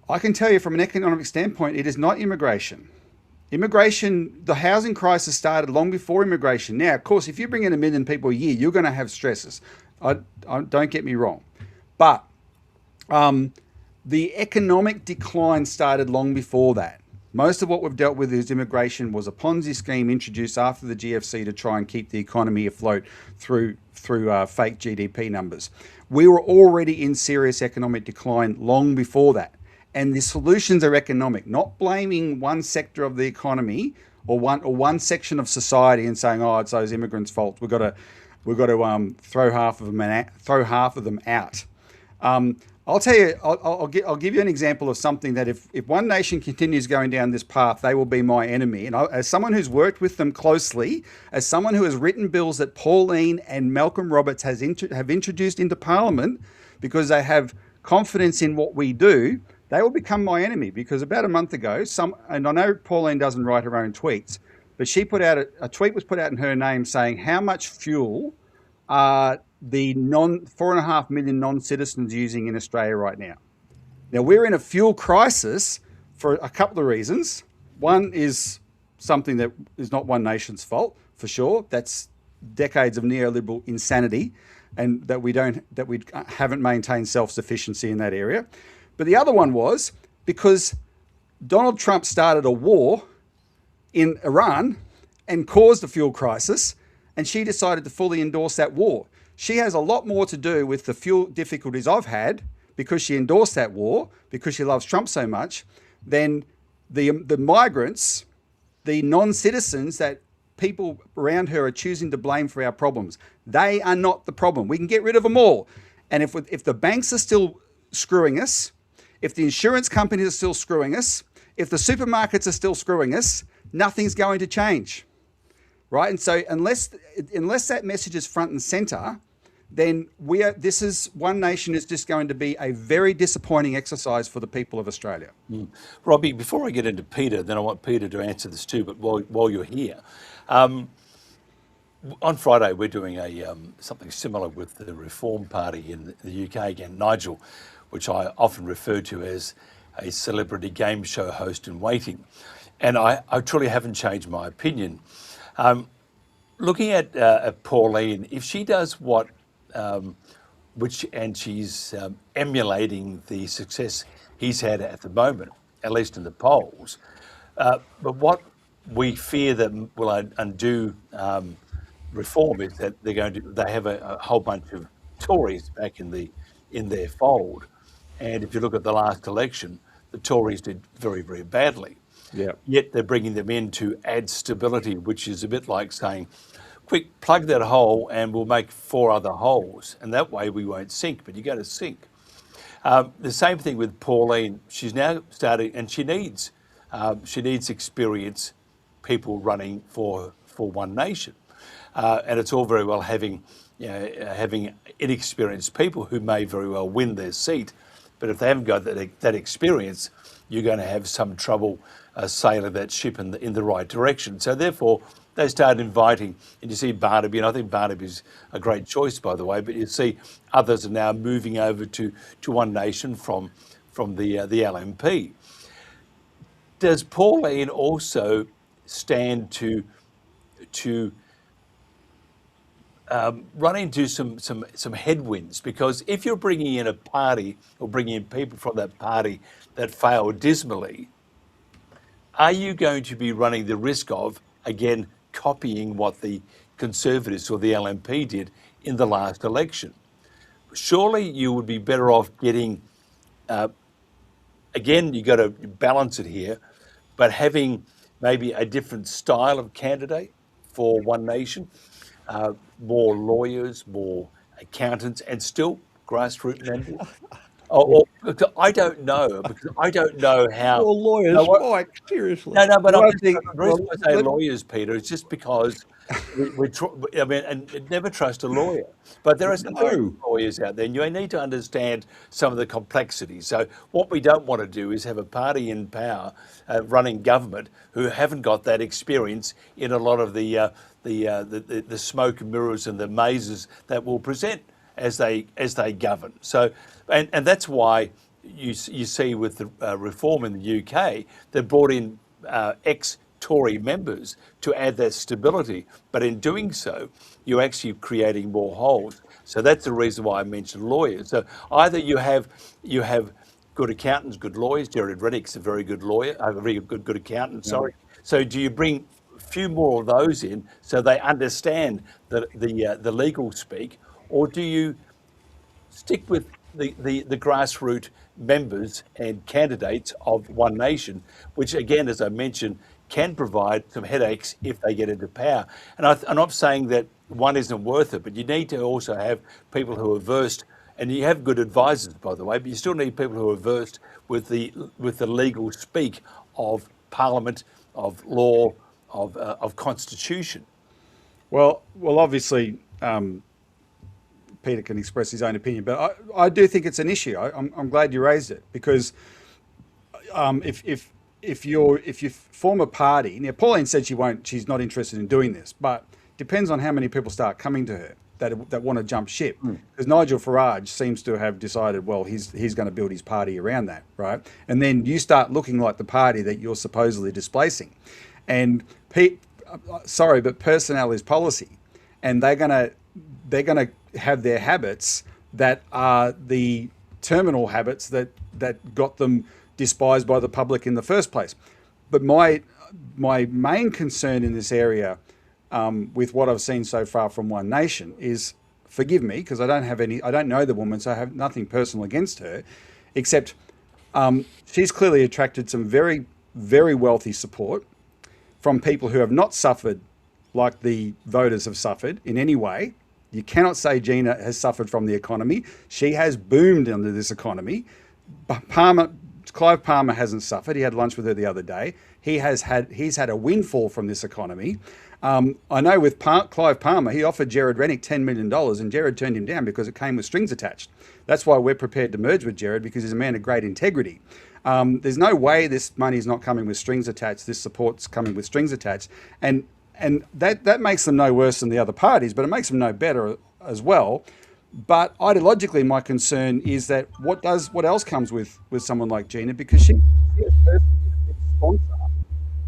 I can tell you from an economic standpoint, it is not immigration. Immigration, the housing crisis started long before immigration. Now, of course, if you bring in 1 million people a year, you're going to have stresses. Don't get me wrong. But the economic decline started long before that. Most of what we've dealt with is immigration was a Ponzi scheme introduced after the GFC to try and keep the economy afloat through fake GDP numbers. We were already in serious economic decline long before that. And the solutions are economic, not blaming one sector of the economy or one section of society and saying, oh, it's those immigrants' fault. We've got to throw half of them out. I'll tell you, I'll give you an example of something that if One Nation continues going down this path, they will be my enemy. And as someone who's worked with them closely, as someone who has written bills that Pauline and Malcolm Roberts have introduced into Parliament because they have confidence in what we do, they will become my enemy. Because about a month ago, and I know Pauline doesn't write her own tweets, but she put out a tweet was put out in her name saying how much fuel are the 4.5 million non-citizens using in Australia right now. Now, we're in a fuel crisis for a couple of reasons. One is something that is not One Nation's fault, for sure. That's decades of neoliberal insanity, and that we haven't maintained self-sufficiency in that area. But the other one was because Donald Trump started a war in Iran and caused a fuel crisis, and she decided to fully endorse that war. She has a lot more to do with the fuel difficulties I've had because she endorsed that war, because she loves Trump so much, than the migrants, the non-citizens that people around her are choosing to blame for our problems. They are not the problem. We can get rid of them all. And if the banks are still screwing us, if the insurance companies are still screwing us, if the supermarkets are still screwing us, nothing's going to change. Right? And so unless that message is front and center, then One Nation is just going to be a very disappointing exercise for the people of Australia. Robbie, before I get into Peter, then I want Peter to answer this too, but while you're here, on Friday we're doing something similar with the Reform Party in the UK again, Nigel, which I often refer to as a celebrity game show host in waiting. And I truly haven't changed my opinion. Looking at Pauline, if she does and she's emulating the success he's had at the moment, at least in the polls, but what we fear that will undo Reform is that they have a whole bunch of Tories back in their fold, and if you look at the last election, the Tories did very, very badly. Yeah. Yet they're bringing them in to add stability, which is a bit like saying, quick, plug that hole and we'll make 4 other holes. And that way we won't sink, but you're going to sink. The same thing with Pauline. She's now starting, and she needs experience, people running for One Nation. And it's all very well having inexperienced people who may very well win their seat. But if they haven't got that experience, you're going to have some trouble sailing that ship in the right direction. So therefore, they start inviting, and you see Barnaby, and I think Barnaby's a great choice, by the way, but you see others are now moving over to One Nation from the LNP. Does Pauline also stand to run into some headwinds? Because if you're bringing in a party or bringing in people from that party that failed dismally, are you going to be running the risk of, again, copying what the Conservatives or the LNP did in the last election? Surely you would be better off getting, again, you've got to balance it here, but having maybe a different style of candidate for One Nation, more lawyers, more accountants, and still grassroots members. I don't know, because I don't know how. Well, lawyers, Mike, seriously. No, but Well, the reason I say lawyers, Peter, is just because and never trust a lawyer. But there are some very lawyers out there, and you need to understand some of the complexities. So what we don't want to do is have a party in power running government who haven't got that experience in a lot of the smoke and mirrors and the mazes that will present as they govern. So, and that's why you see with the Reform in the UK, they brought in Tory members to add that stability. But in doing so, you're actually creating more holes. So that's the reason why I mentioned lawyers. So either you have good accountants, good lawyers. Jared Reddick's a very good lawyer, a very good accountant. Sorry. So do you bring a few more of those in so they understand the legal speak, or do you stick with the grassroots members and candidates of One Nation, which again, as I mentioned, can provide some headaches if they get into power. And I'm not saying that one isn't worth it, but you need to also have people who are versed, and you have good advisors, by the way, but you still need people who are versed with the legal speak of Parliament, of law, of constitution. Well, obviously, Peter can express his own opinion, but I do think it's an issue. I'm glad you raised it, because if you form a party, now Pauline said she's not interested in doing this, but depends on how many people start coming to her that want to jump ship. Because Nigel Farage seems to have decided, well, he's going to build his party around that, right? And then you start looking like the party that you're supposedly displacing. And sorry, but personnel is policy, and they're gonna have their habits that are the terminal habits that got them despised by the public in the first place. But my main concern in this area, with what I've seen so far from One Nation, is, forgive me, because I don't know the woman, so I have nothing personal against her, except she's clearly attracted some very, very wealthy support from people who have not suffered like the voters have suffered in any way. You cannot say Gina has suffered from the economy. She has boomed under this economy. Clive Palmer hasn't suffered. He had lunch with her the other day. He's had a windfall from this economy. I know with Clive Palmer, he offered Jared Rennick $10 million, and Jared turned him down because it came with strings attached. That's why we're prepared to merge with Jared, because he's a man of great integrity. There's no way this money is not coming with strings attached. This support's coming with strings attached. And that makes them no worse than the other parties, but it makes them no better as well. But ideologically, my concern is that what else comes with someone like Gina, because she's a sponsor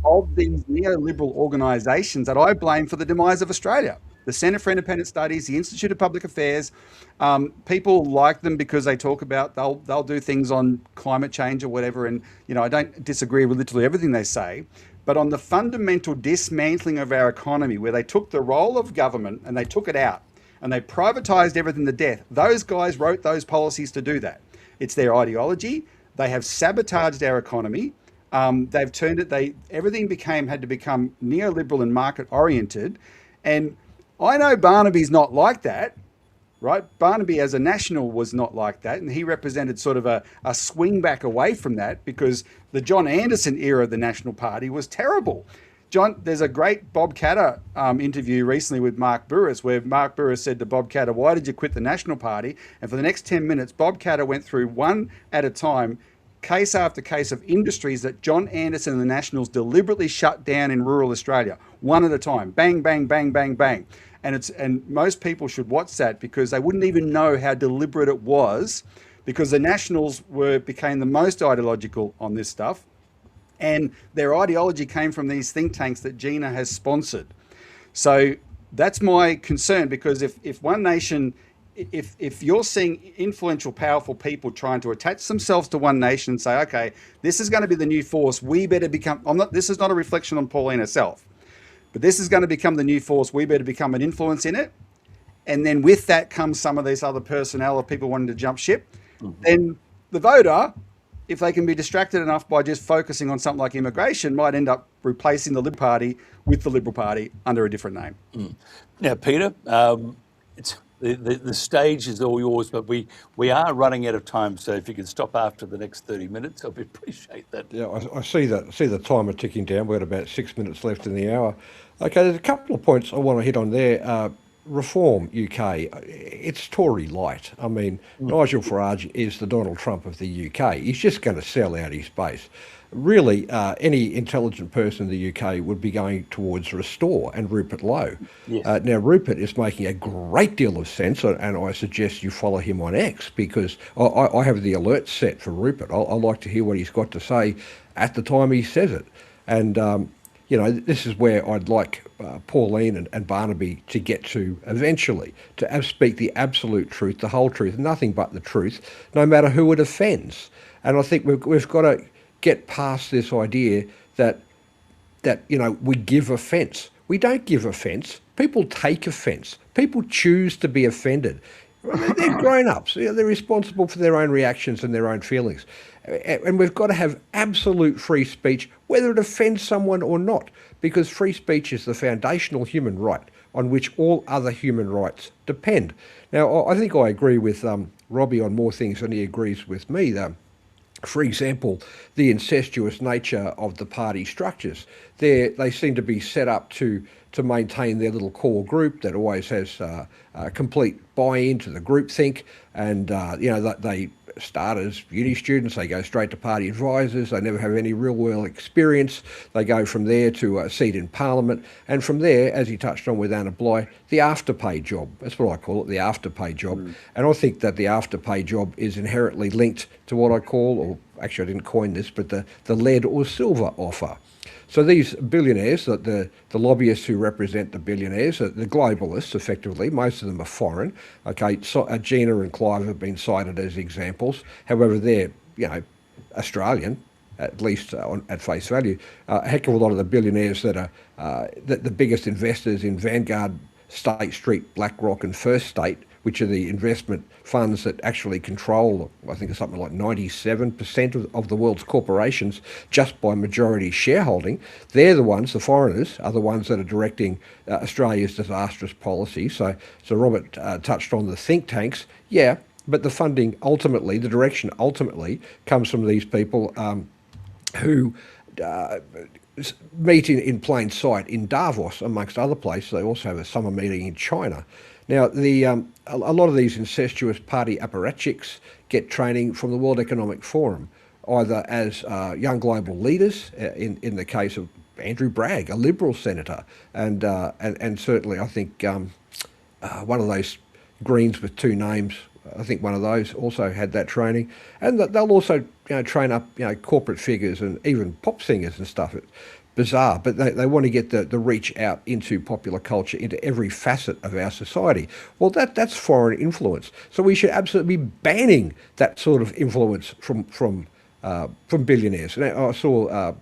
of these neoliberal organisations that I blame for the demise of Australia. The Centre for Independent Studies, the Institute of Public Affairs, people like them because they talk about they'll do things on climate change or whatever, and I don't disagree with literally everything they say. But on the fundamental dismantling of our economy, where they took the role of government and they took it out and they privatised everything to death, those guys wrote those policies to do that. It's their ideology. They have sabotaged our economy. They've turned it. Everything had to become neoliberal and market oriented. And I know Barnaby's not like that, right? Barnaby as a national was not like that, and he represented sort of a swing back away from that, because the John Anderson era of the National Party was terrible. There's a great Bob Katter interview recently with Mark Burris, where Mark Burris said to Bob Katter, "Why did you quit the National Party?" And for the next 10 minutes, Bob Katter went through one at a time, case after case of industries that John Anderson and the Nationals deliberately shut down in rural Australia, one at a time, bang, bang, bang, bang, bang. And most people should watch that, because they wouldn't even know how deliberate it was, because the Nationals became the most ideological on this stuff, and their ideology came from these think tanks that Gina has sponsored. So that's my concern, because if One Nation, if you're seeing influential, powerful people trying to attach themselves to One Nation and say, okay, this is going to be the new force, we better become, this is not a reflection on Pauline herself, but this is going to become the new force, we better become an influence in it. And then with that comes some of these other personnel of people wanting to jump ship. Then the voter, if they can be distracted enough by just focusing on something like immigration, might end up replacing the Liberal Party with the Liberal Party under a different name. Now, Peter, it's the stage is all yours, but we are running out of time. So if you can stop after the next 30 minutes, I'd appreciate that. Yeah, I see that. See the timer ticking down. We've got about 6 minutes left in the hour. Okay, there's a couple of points I want to hit on there. Reform UK, it's Tory light. I mean, Nigel Farage is the Donald Trump of the UK. He's just going to sell out his base. Really, any intelligent person in the UK would be going towards Restore and Rupert Lowe. Yes. Now, Rupert is making a great deal of sense, and I suggest you follow him on X, because I have the alert set for Rupert. I like to hear what he's got to say at the time he says it. And this is where I'd like Pauline and Barnaby to get to eventually, to speak the absolute truth, the whole truth, nothing but the truth, no matter who it offends. And I think we've got to get past this idea that we give offence. We don't give offence. People take offence. People choose to be offended. They're grown-ups. They're responsible for their own reactions and their own feelings. And we've got to have absolute free speech, whether it offends someone or not, because free speech is the foundational human right on which all other human rights depend. Now, I think I agree with Robbie on more things than he agrees with me, though. For example, the incestuous nature of the party structures. They seem to be set up to maintain their little core group that always has complete buy-in to the groupthink, and they start as uni students, they go straight to party advisors, they never have any real-world experience, they go from there to a seat in Parliament, and from there, as he touched on with Anna Bligh, the afterpay job. That's what I call it, the afterpay job. And I think that the afterpay job is inherently linked to what I call, or actually I didn't coin this, but the lead or silver offer. So these billionaires, the lobbyists who represent the billionaires, the globalists, effectively, most of them are foreign. Okay, so Gina and Clive have been cited as examples. However, they're Australian, at least at face value. A heck of a lot of the billionaires that are the biggest investors in Vanguard, State Street, BlackRock, and First State, which are the investment funds that actually control, I think it's something like 97% of the world's corporations just by majority shareholding. They're the ones, the foreigners, are the ones that are directing Australia's disastrous policy. So Robert touched on the think tanks. Yeah, but the funding ultimately, the direction ultimately comes from these people who meet in plain sight in Davos, amongst other places. They also have a summer meeting in China. Now, a lot of these incestuous party apparatchiks get training from the World Economic Forum, either as young global leaders, in the case of Andrew Bragg, a Liberal senator, and certainly I think one of those Greens with two names, I think one of those also had that training, and they'll also train up corporate figures and even pop singers and stuff. It's bizarre, but they want to get the reach out into popular culture, into every facet of our society. Well, that's foreign influence. So we should absolutely be banning that sort of influence from billionaires. And I saw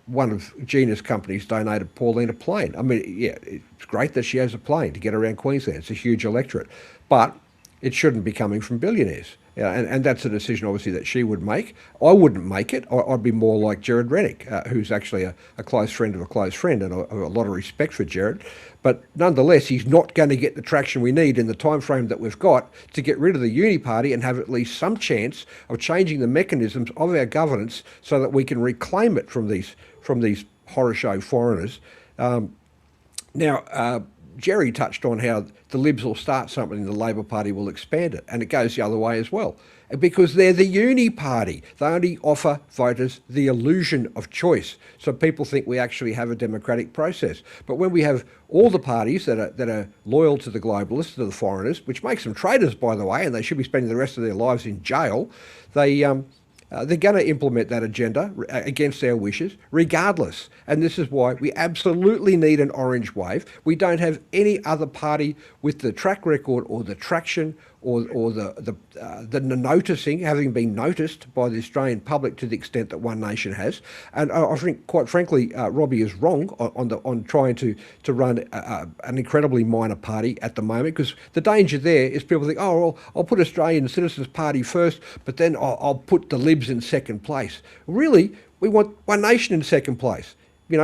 one of Gina's companies donated Pauline a plane. I mean, yeah, it's great that she has a plane to get around Queensland. It's a huge electorate, but it shouldn't be coming from billionaires. And that's a decision, obviously, that she would make. I wouldn't make it. I'd be more like Jared Rennick, who's actually a close friend of a close friend, and I have a lot of respect for Jared. But nonetheless, he's not going to get the traction we need in the time frame that we've got to get rid of the uni party and have at least some chance of changing the mechanisms of our governance so that we can reclaim it from these horror show foreigners. Now, Jerry touched on how the Libs will start something and the Labor Party will expand it, and it goes the other way as well, because they're the uni party. They only offer voters the illusion of choice, so people think we actually have a democratic process. But when we have all the parties that are loyal to the globalists, to the foreigners, which makes them traitors, by the way, and they should be spending the rest of their lives in jail, they're going to implement that agenda against our wishes, regardless. And this is why we absolutely need an orange wave. We don't have any other party with the track record or the traction or the noticing, having been noticed by the Australian public to the extent that One Nation has. And I think, quite frankly, Robbie is wrong on trying to run an incredibly minor party at the moment, because the danger there is people think, oh, well, I'll put Australian Citizens Party first, but then I'll put the Libs in second place. Really, we want One Nation in second place. We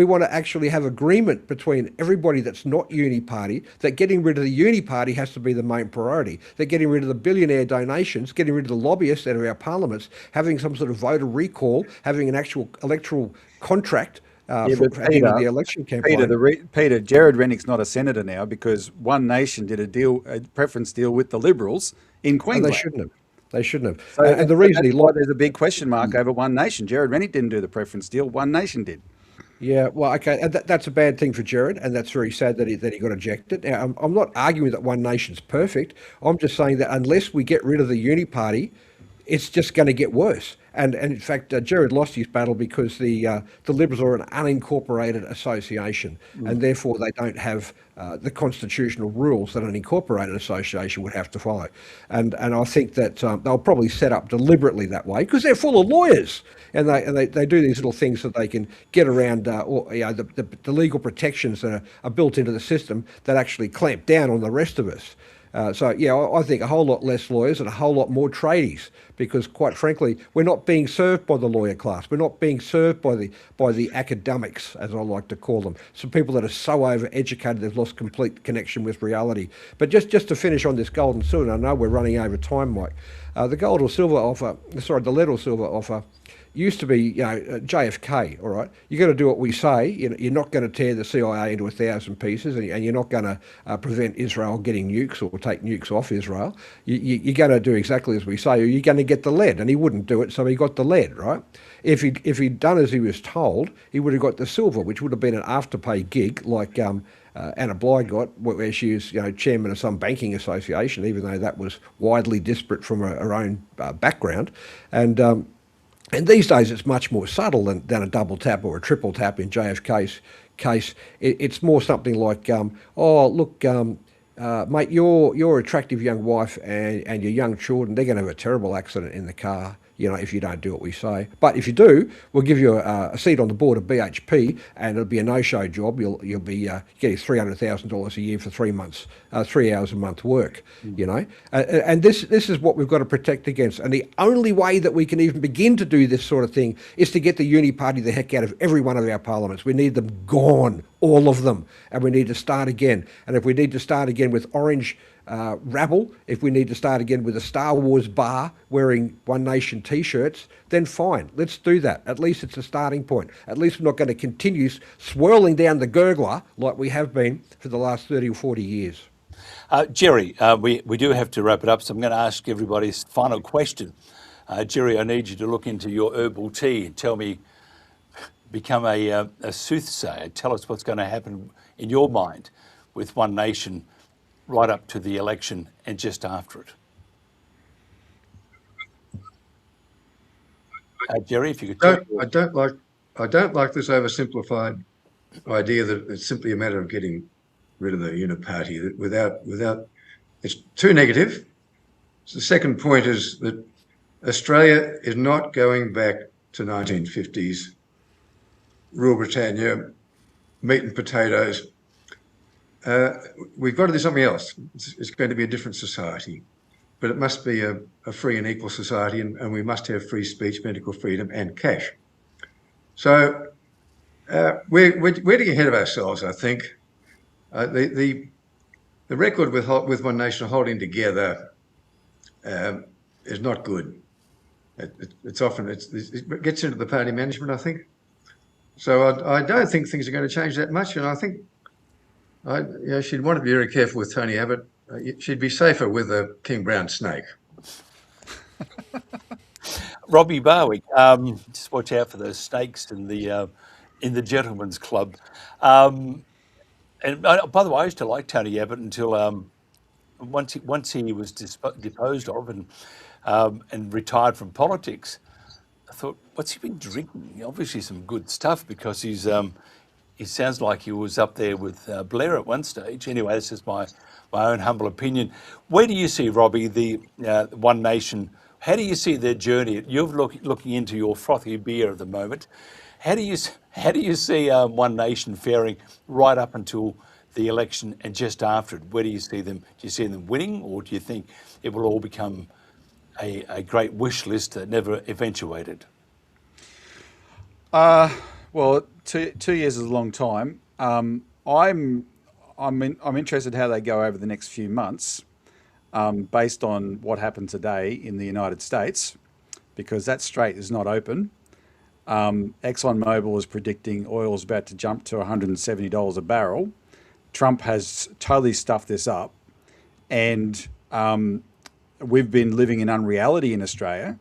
want to actually have agreement between everybody that's not uni party, that getting rid of the uni party has to be the main priority, that getting rid of the billionaire donations, getting rid of the lobbyists out of our parliaments, having some sort of voter recall, having an actual electoral contract for the election campaign. Peter, Jared Rennick's not a senator now because One Nation did a preference deal with the Liberals in Queensland. And they shouldn't have. So and the reason there's a big question mark over One Nation. Jared Rennick didn't do the preference deal. One Nation did. Yeah, well, okay, and that's a bad thing for Jared, and that's very sad that he got ejected. Now, I'm not arguing that One Nation's perfect. I'm just saying that unless we get rid of the uni party, it's just going to get worse. And in fact, Jared lost his battle because the Liberals are an unincorporated association, and therefore they don't have the constitutional rules that an incorporated association would have to follow. And I think that they'll probably set up deliberately that way because they're full of lawyers, and they do these little things so they can get around the legal protections that are built into the system that actually clamp down on the rest of us. I think a whole lot less lawyers and a whole lot more tradies, because quite frankly, we're not being served by the lawyer class. We're not being served by the academics, as I like to call them. Some people that are so overeducated they've lost complete connection with reality. But just to finish on this gold and silver, and I know we're running over time, Mike. The the lead or silver offer used to be, JFK, all right? You got to do what we say. You're not going to tear the CIA into 1,000 pieces, and you're not going to prevent Israel getting nukes or take nukes off Israel. You're going to do exactly as we say, or you're going to get the lead. And he wouldn't do it, so he got the lead, right? If he'd done as he was told, he would have got the silver, which would have been an afterpay gig like Anna Bligh got, where she was chairman of some banking association, even though that was widely disparate from her own background. And these days it's much more subtle than a double tap or a triple tap in JFK's case. It's more something like, mate, your attractive young wife and your young children, they're going to have a terrible accident in the car, if you don't do what we say. But if you do, we'll give you a seat on the board of BHP, and it'll be a no-show job. You'll be getting $300,000 a year for 3 months, 3 hours a month work, And this is what we've got to protect against. And the only way that we can even begin to do this sort of thing is to get the uni party the heck out of every one of our parliaments. We need them gone, all of them, and we need to start again. And if we need to start again with orange rabble, if we need to start again with a Star Wars bar wearing One Nation t-shirts, then fine, let's do that. At least it's a starting point. At least we're not going to continue swirling down the gurgler like we have been for the last 30 or 40 years. Jerry, we do have to wrap it up, so I'm going to ask everybody's final question. Jerry, I need you to look into your herbal tea and tell me, become a soothsayer. Tell us what's going to happen in your mind with One Nation right up to the election and just after it. Jerry, if you could. I don't like this oversimplified idea that it's simply a matter of getting rid of the uniparty without it's too negative. So the second point is that Australia is not going back to 1950s Rule Britannia, meat and potatoes. We've got to do something else. It's going to be a different society, but it must be a free and equal society, and we must have free speech, medical freedom, and cash. So we're getting ahead of ourselves, I think. The record with One Nation holding together is not good. It gets into the party management, I think. So I don't think things are going to change that much, and I think she'd want to be very careful with Tony Abbott. She'd be safer with a King Brown snake. Robbie Barwick, just watch out for those snakes in the gentleman's club. And by the way, I used to like Tony Abbott until once he was deposed of and retired from politics. I thought, what's he been drinking? Obviously some good stuff, because he sounds like he was up there with Blair at one stage. Anyway, this is my own humble opinion. Where do you see, Robbie, the One Nation? How do you see their journey? You're looking into your frothy beer at the moment. How do you see One Nation faring right up until the election and just after it? Where do you see them? Do you see them winning, or do you think it will all become a great wish list that never eventuated? Well, 2 years is a long time. I'm interested how they go over the next few months, based on what happened today in the United States, because that strait is not open. ExxonMobil is predicting oil is about to jump to $170 a barrel. Trump has totally stuffed this up, and we've been living in unreality in Australia.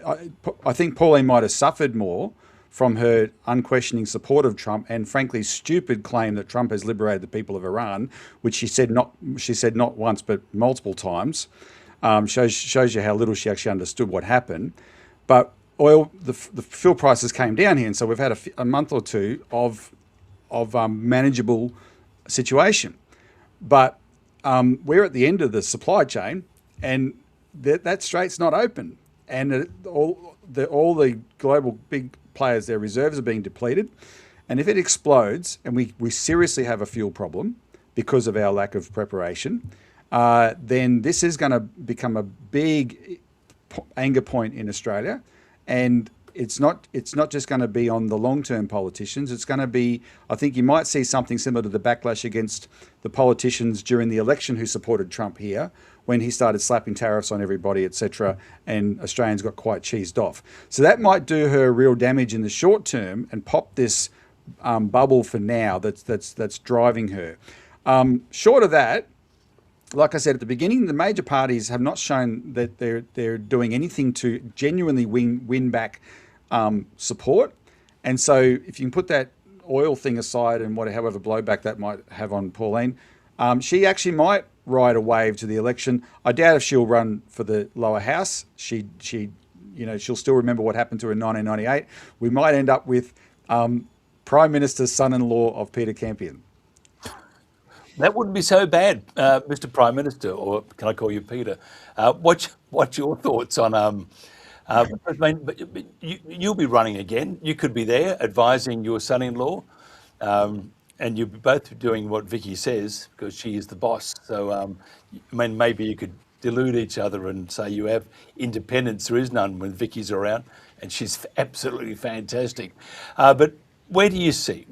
I think Pauline might have suffered more from her unquestioning support of Trump and frankly stupid claim that Trump has liberated the people of Iran, which she said not once but multiple times. Shows you how little she actually understood what happened. But the fuel prices came down here, and so we've had a month or two of manageable situation. But we're at the end of the supply chain, and that strait's not open, and all the global big players, their reserves are being depleted, and if it explodes and we seriously have a fuel problem because of our lack of preparation, then this is going to become a big anger point in Australia, and it's not just going to be on the long-term politicians. It's going to be, I think you might see something similar to the backlash against the politicians during the election who supported Trump here, when he started slapping tariffs on everybody, etc., and Australians got quite cheesed off. So that might do her real damage in the short term and pop this bubble for now that's driving her. Short of that, like I said at the beginning, the major parties have not shown that they're doing anything to genuinely win back support. And so if you can put that oil thing aside and however blowback that might have on Pauline, she actually might ride a wave to the election. I doubt if she'll run for the lower house. She'll still remember what happened to her in 1998. We might end up with Prime Minister's son-in-law of Peter Campion. That wouldn't be so bad, Mr. Prime Minister, or can I call you Peter? What's your thoughts on? I mean, you'll be running again. You could be there advising your son-in-law, and you'll be both doing what Vicky says because she is the boss. So, I mean, maybe you could delude each other and say you have independence. There is none when Vicky's around, and she's absolutely fantastic. But where do you see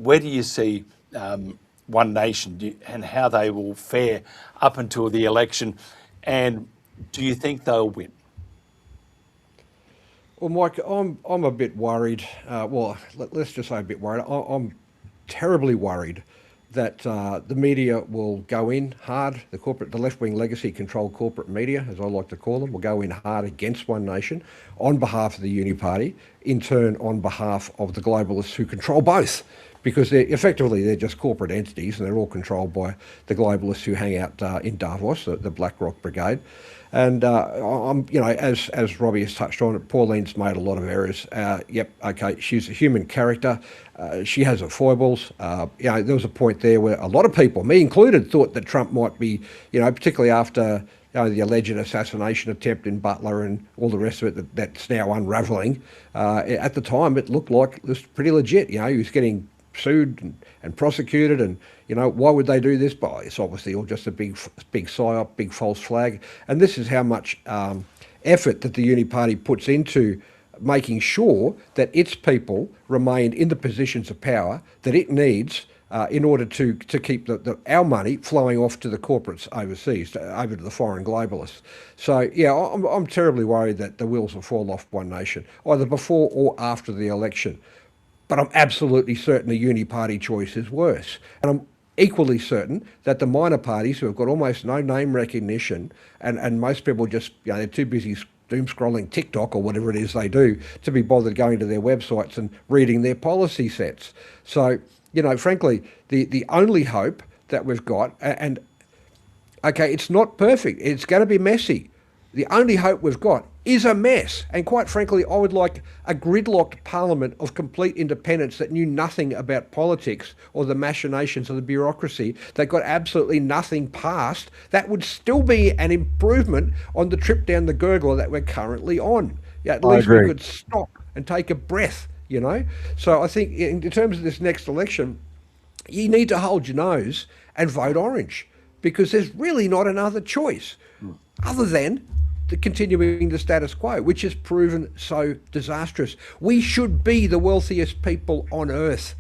One Nation and how they will fare up until the election, and do you think they'll win? Well, Mike, I'm a bit worried. Let's just say a bit worried. I'm terribly worried that the media will go in hard. The left-wing legacy-controlled corporate media, as I like to call them, will go in hard against One Nation on behalf of the Uni Party, in turn on behalf of the globalists who control both. Because they're just corporate entities, and they're all controlled by the globalists who hang out in Davos, the BlackRock Brigade. And as Robbie has touched on, Pauline's made a lot of errors. She's a human character. She has her foibles. There was a point there where a lot of people, me included, thought that Trump might be, particularly after the alleged assassination attempt in Butler and all the rest of it that's now unravelling. At the time, it looked like it was pretty legit. He was getting sued and prosecuted, and why would they do this? But it's obviously all just a big psyop, big false flag. And this is how much effort that the Uni Party puts into making sure that its people remain in the positions of power that it needs in order to keep our money flowing off to the corporates overseas, over to the foreign globalists. So I'm terribly worried that the wheels will fall off One Nation, either before or after the election. But I'm absolutely certain the Uni Party choice is worse. And I'm equally certain that the minor parties, who have got almost no name recognition, and most people just, they're too busy doom scrolling TikTok or whatever it is they do to be bothered going to their websites and reading their policy sets. So, frankly, the only hope that we've got, and okay, it's not perfect. It's going to be messy. The only hope we've got is a mess. And quite frankly, I would like a gridlocked parliament of complete independence that knew nothing about politics or the machinations of the bureaucracy, that got absolutely nothing passed. That would still be an improvement on the trip down the gurgler that we're currently on. At least we could stop and take a breath, So I think in terms of this next election, you need to hold your nose and vote orange, because there's really not another choice other than continuing the status quo, which has proven so disastrous. We should be the wealthiest people on earth.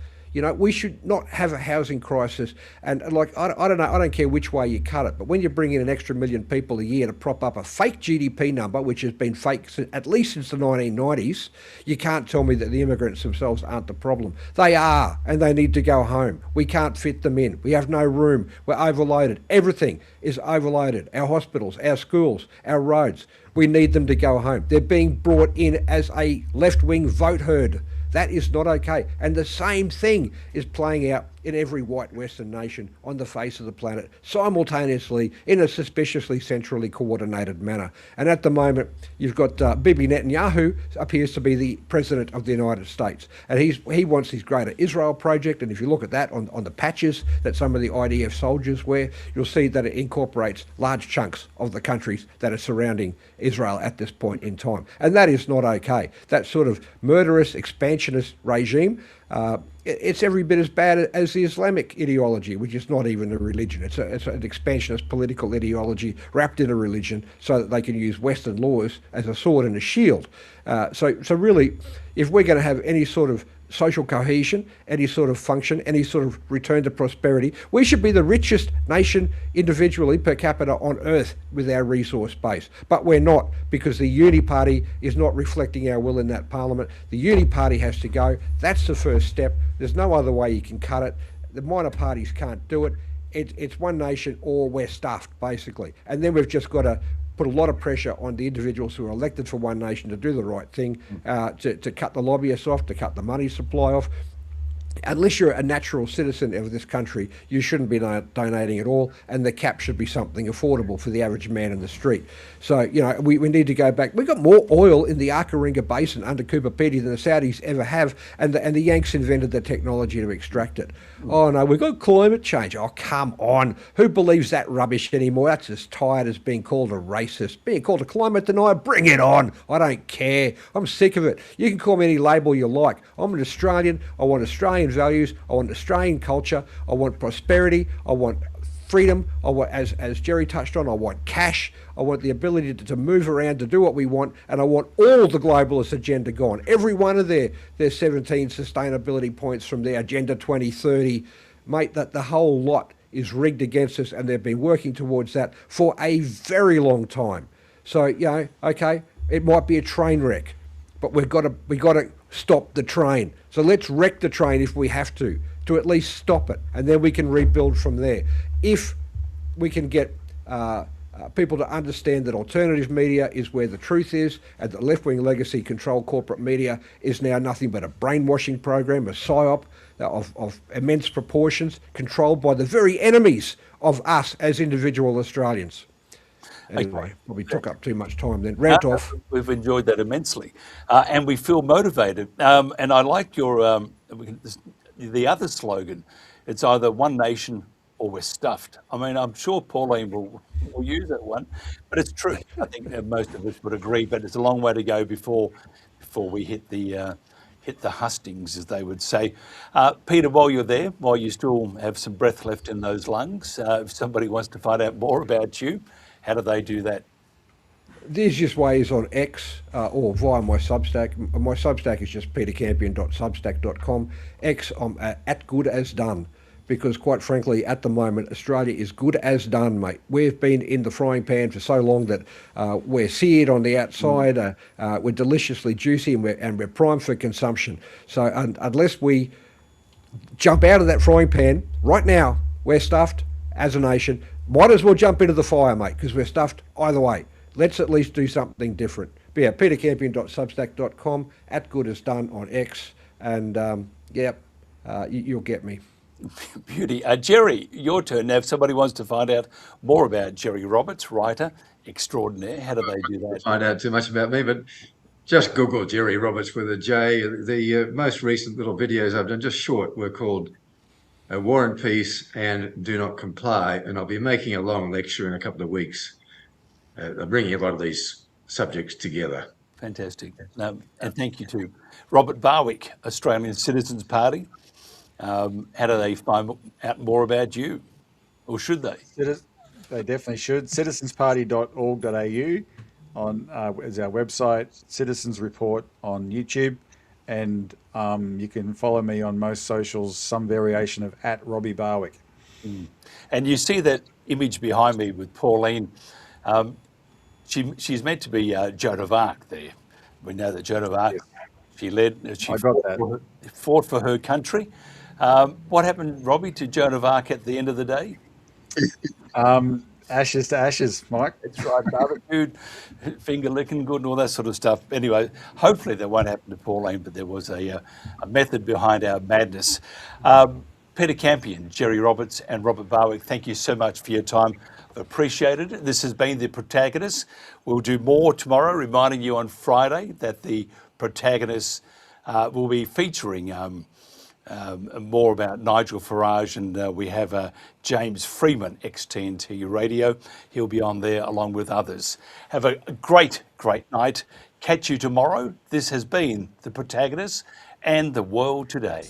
We should not have a housing crisis. And I don't know, I don't care which way you cut it, but when you bring in an extra million people a year to prop up a fake GDP number, which has been fake at least since the 1990s, you can't tell me that the immigrants themselves aren't the problem. They are, and they need to go home. We can't fit them in. We have no room. We're overloaded. Everything is overloaded. Our hospitals, our schools, our roads. We need them to go home. They're being brought in as a left-wing vote herd. That is not okay. And the same thing is playing out in every white Western nation on the face of the planet simultaneously in a suspiciously centrally coordinated manner. And at the moment, you've got Bibi Netanyahu appears to be the president of the United States, and he wants his greater Israel project. And if you look at that on the patches that some of the IDF soldiers wear, you'll see that it incorporates large chunks of the countries that are surrounding Israel at this point in time. And that is not okay. That sort of murderous, expansionist regime, it's every bit as bad as the Islamic ideology, which is not even a religion. It's an expansionist political ideology wrapped in a religion so that they can use Western laws as a sword and a shield. So really, if we're going to have any sort of social cohesion, any sort of function, any sort of return to prosperity, we should be the richest nation individually per capita on earth with our resource base. But we're not, because the Uni Party is not reflecting our will in that parliament. The Uni Party has to go. That's the first step. There's no other way you can cut it. The minor parties can't do it. It's one nation or we're stuffed, basically. And then we've just got to put a lot of pressure on the individuals who are elected for one nation to do the right thing, to cut the lobbyists off, to cut the money supply off. Unless you're a natural citizen of this country, you shouldn't be donating at all, and the cap should be something affordable for the average man in the street. So, we need to go back. We've got more oil in the Arkaringa Basin under Cooper Pedy than the Saudis ever have, and the Yanks invented the technology to extract it. Oh, no, we've got climate change. Oh, come on. Who believes that rubbish anymore? That's as tired as being called a racist. Being called a climate denier, bring it on. I don't care. I'm sick of it. You can call me any label you like. I'm an Australian. I want Australian values. I want Australian culture. I want prosperity. I want freedom. I want, as Jerry touched on, I want cash. I want the ability to move around, to do what we want, and I want all the globalist agenda gone. Every one of their 17 sustainability points from their Agenda 2030, mate, that the whole lot is rigged against us, and they've been working towards that for a very long time. So, okay, it might be a train wreck, but we got to stop the train. So let's wreck the train if we have to at least stop it, and then we can rebuild from there. If we can get people to understand that alternative media is where the truth is, and that left-wing legacy controlled corporate media is now nothing but a brainwashing program, a psyop of immense proportions, controlled by the very enemies of us as individual Australians. Anyway, probably took up too much time then. Rant off. We've enjoyed that immensely, and we feel motivated. And I like your the other slogan. It's either one nation or we're stuffed. I mean, I'm sure Pauline will use that one, but it's true. I think most of us would agree. But it's a long way to go before we hit the hustings, as they would say. Peter, while you're there, while you still have some breath left in those lungs, if somebody wants to find out more about you, how do they do that? The easiest way is on X or via my Substack. My Substack is just petercampion.substack.com. X, I'm at good as done, because quite frankly, at the moment, Australia is good as done, mate. We've been in the frying pan for so long that we're seared on the outside, we're deliciously juicy, and we're primed for consumption. So unless we jump out of that frying pan right now, we're stuffed as a nation. Might as well jump into the fire, mate, because we're stuffed either way. Let's at least do something different. But yeah, petercampion.substack.com, at good as done on X, and you'll get me. Beauty. Jerry, your turn. Now, if somebody wants to find out more about Jerry Roberts, writer extraordinaire, how do they do that? Find out too much about me, but just Google Jerry Roberts with a J. The most recent little videos I've done, just short, were called War and Peace and Do Not Comply, and I'll be making a long lecture in a couple of weeks. I'm bringing a lot of these subjects together. Fantastic. And thank you to Robert Barwick, Australian Citizens Party. How do they find out more about you? Or should they? They definitely should. citizensparty.org.au is our website. Citizens Report on YouTube. And you can follow me on most socials, some variation of at Robbie Barwick. And you see that image behind me with Pauline. She's meant to be Joan of Arc there. We know that Joan of Arc, she fought for her country. What happened, Robbie, to Joan of Arc at the end of the day? Ashes to ashes, Mike. That's right, barbecued, finger licking good and all that sort of stuff. Anyway, hopefully that won't happen to Pauline, but there was a method behind our madness. Peter Campion, Jerry Roberts and Robert Barwick, thank you so much for your time. Appreciated it. This has been The Protagonists. We'll do more tomorrow, reminding you on Friday that The Protagonists will be featuring more about Nigel Farage, and we have James Freeman, ex-TNT Radio. He'll be on there along with others. Have a great, great night. Catch you tomorrow. This has been The Protagonists and The World Today.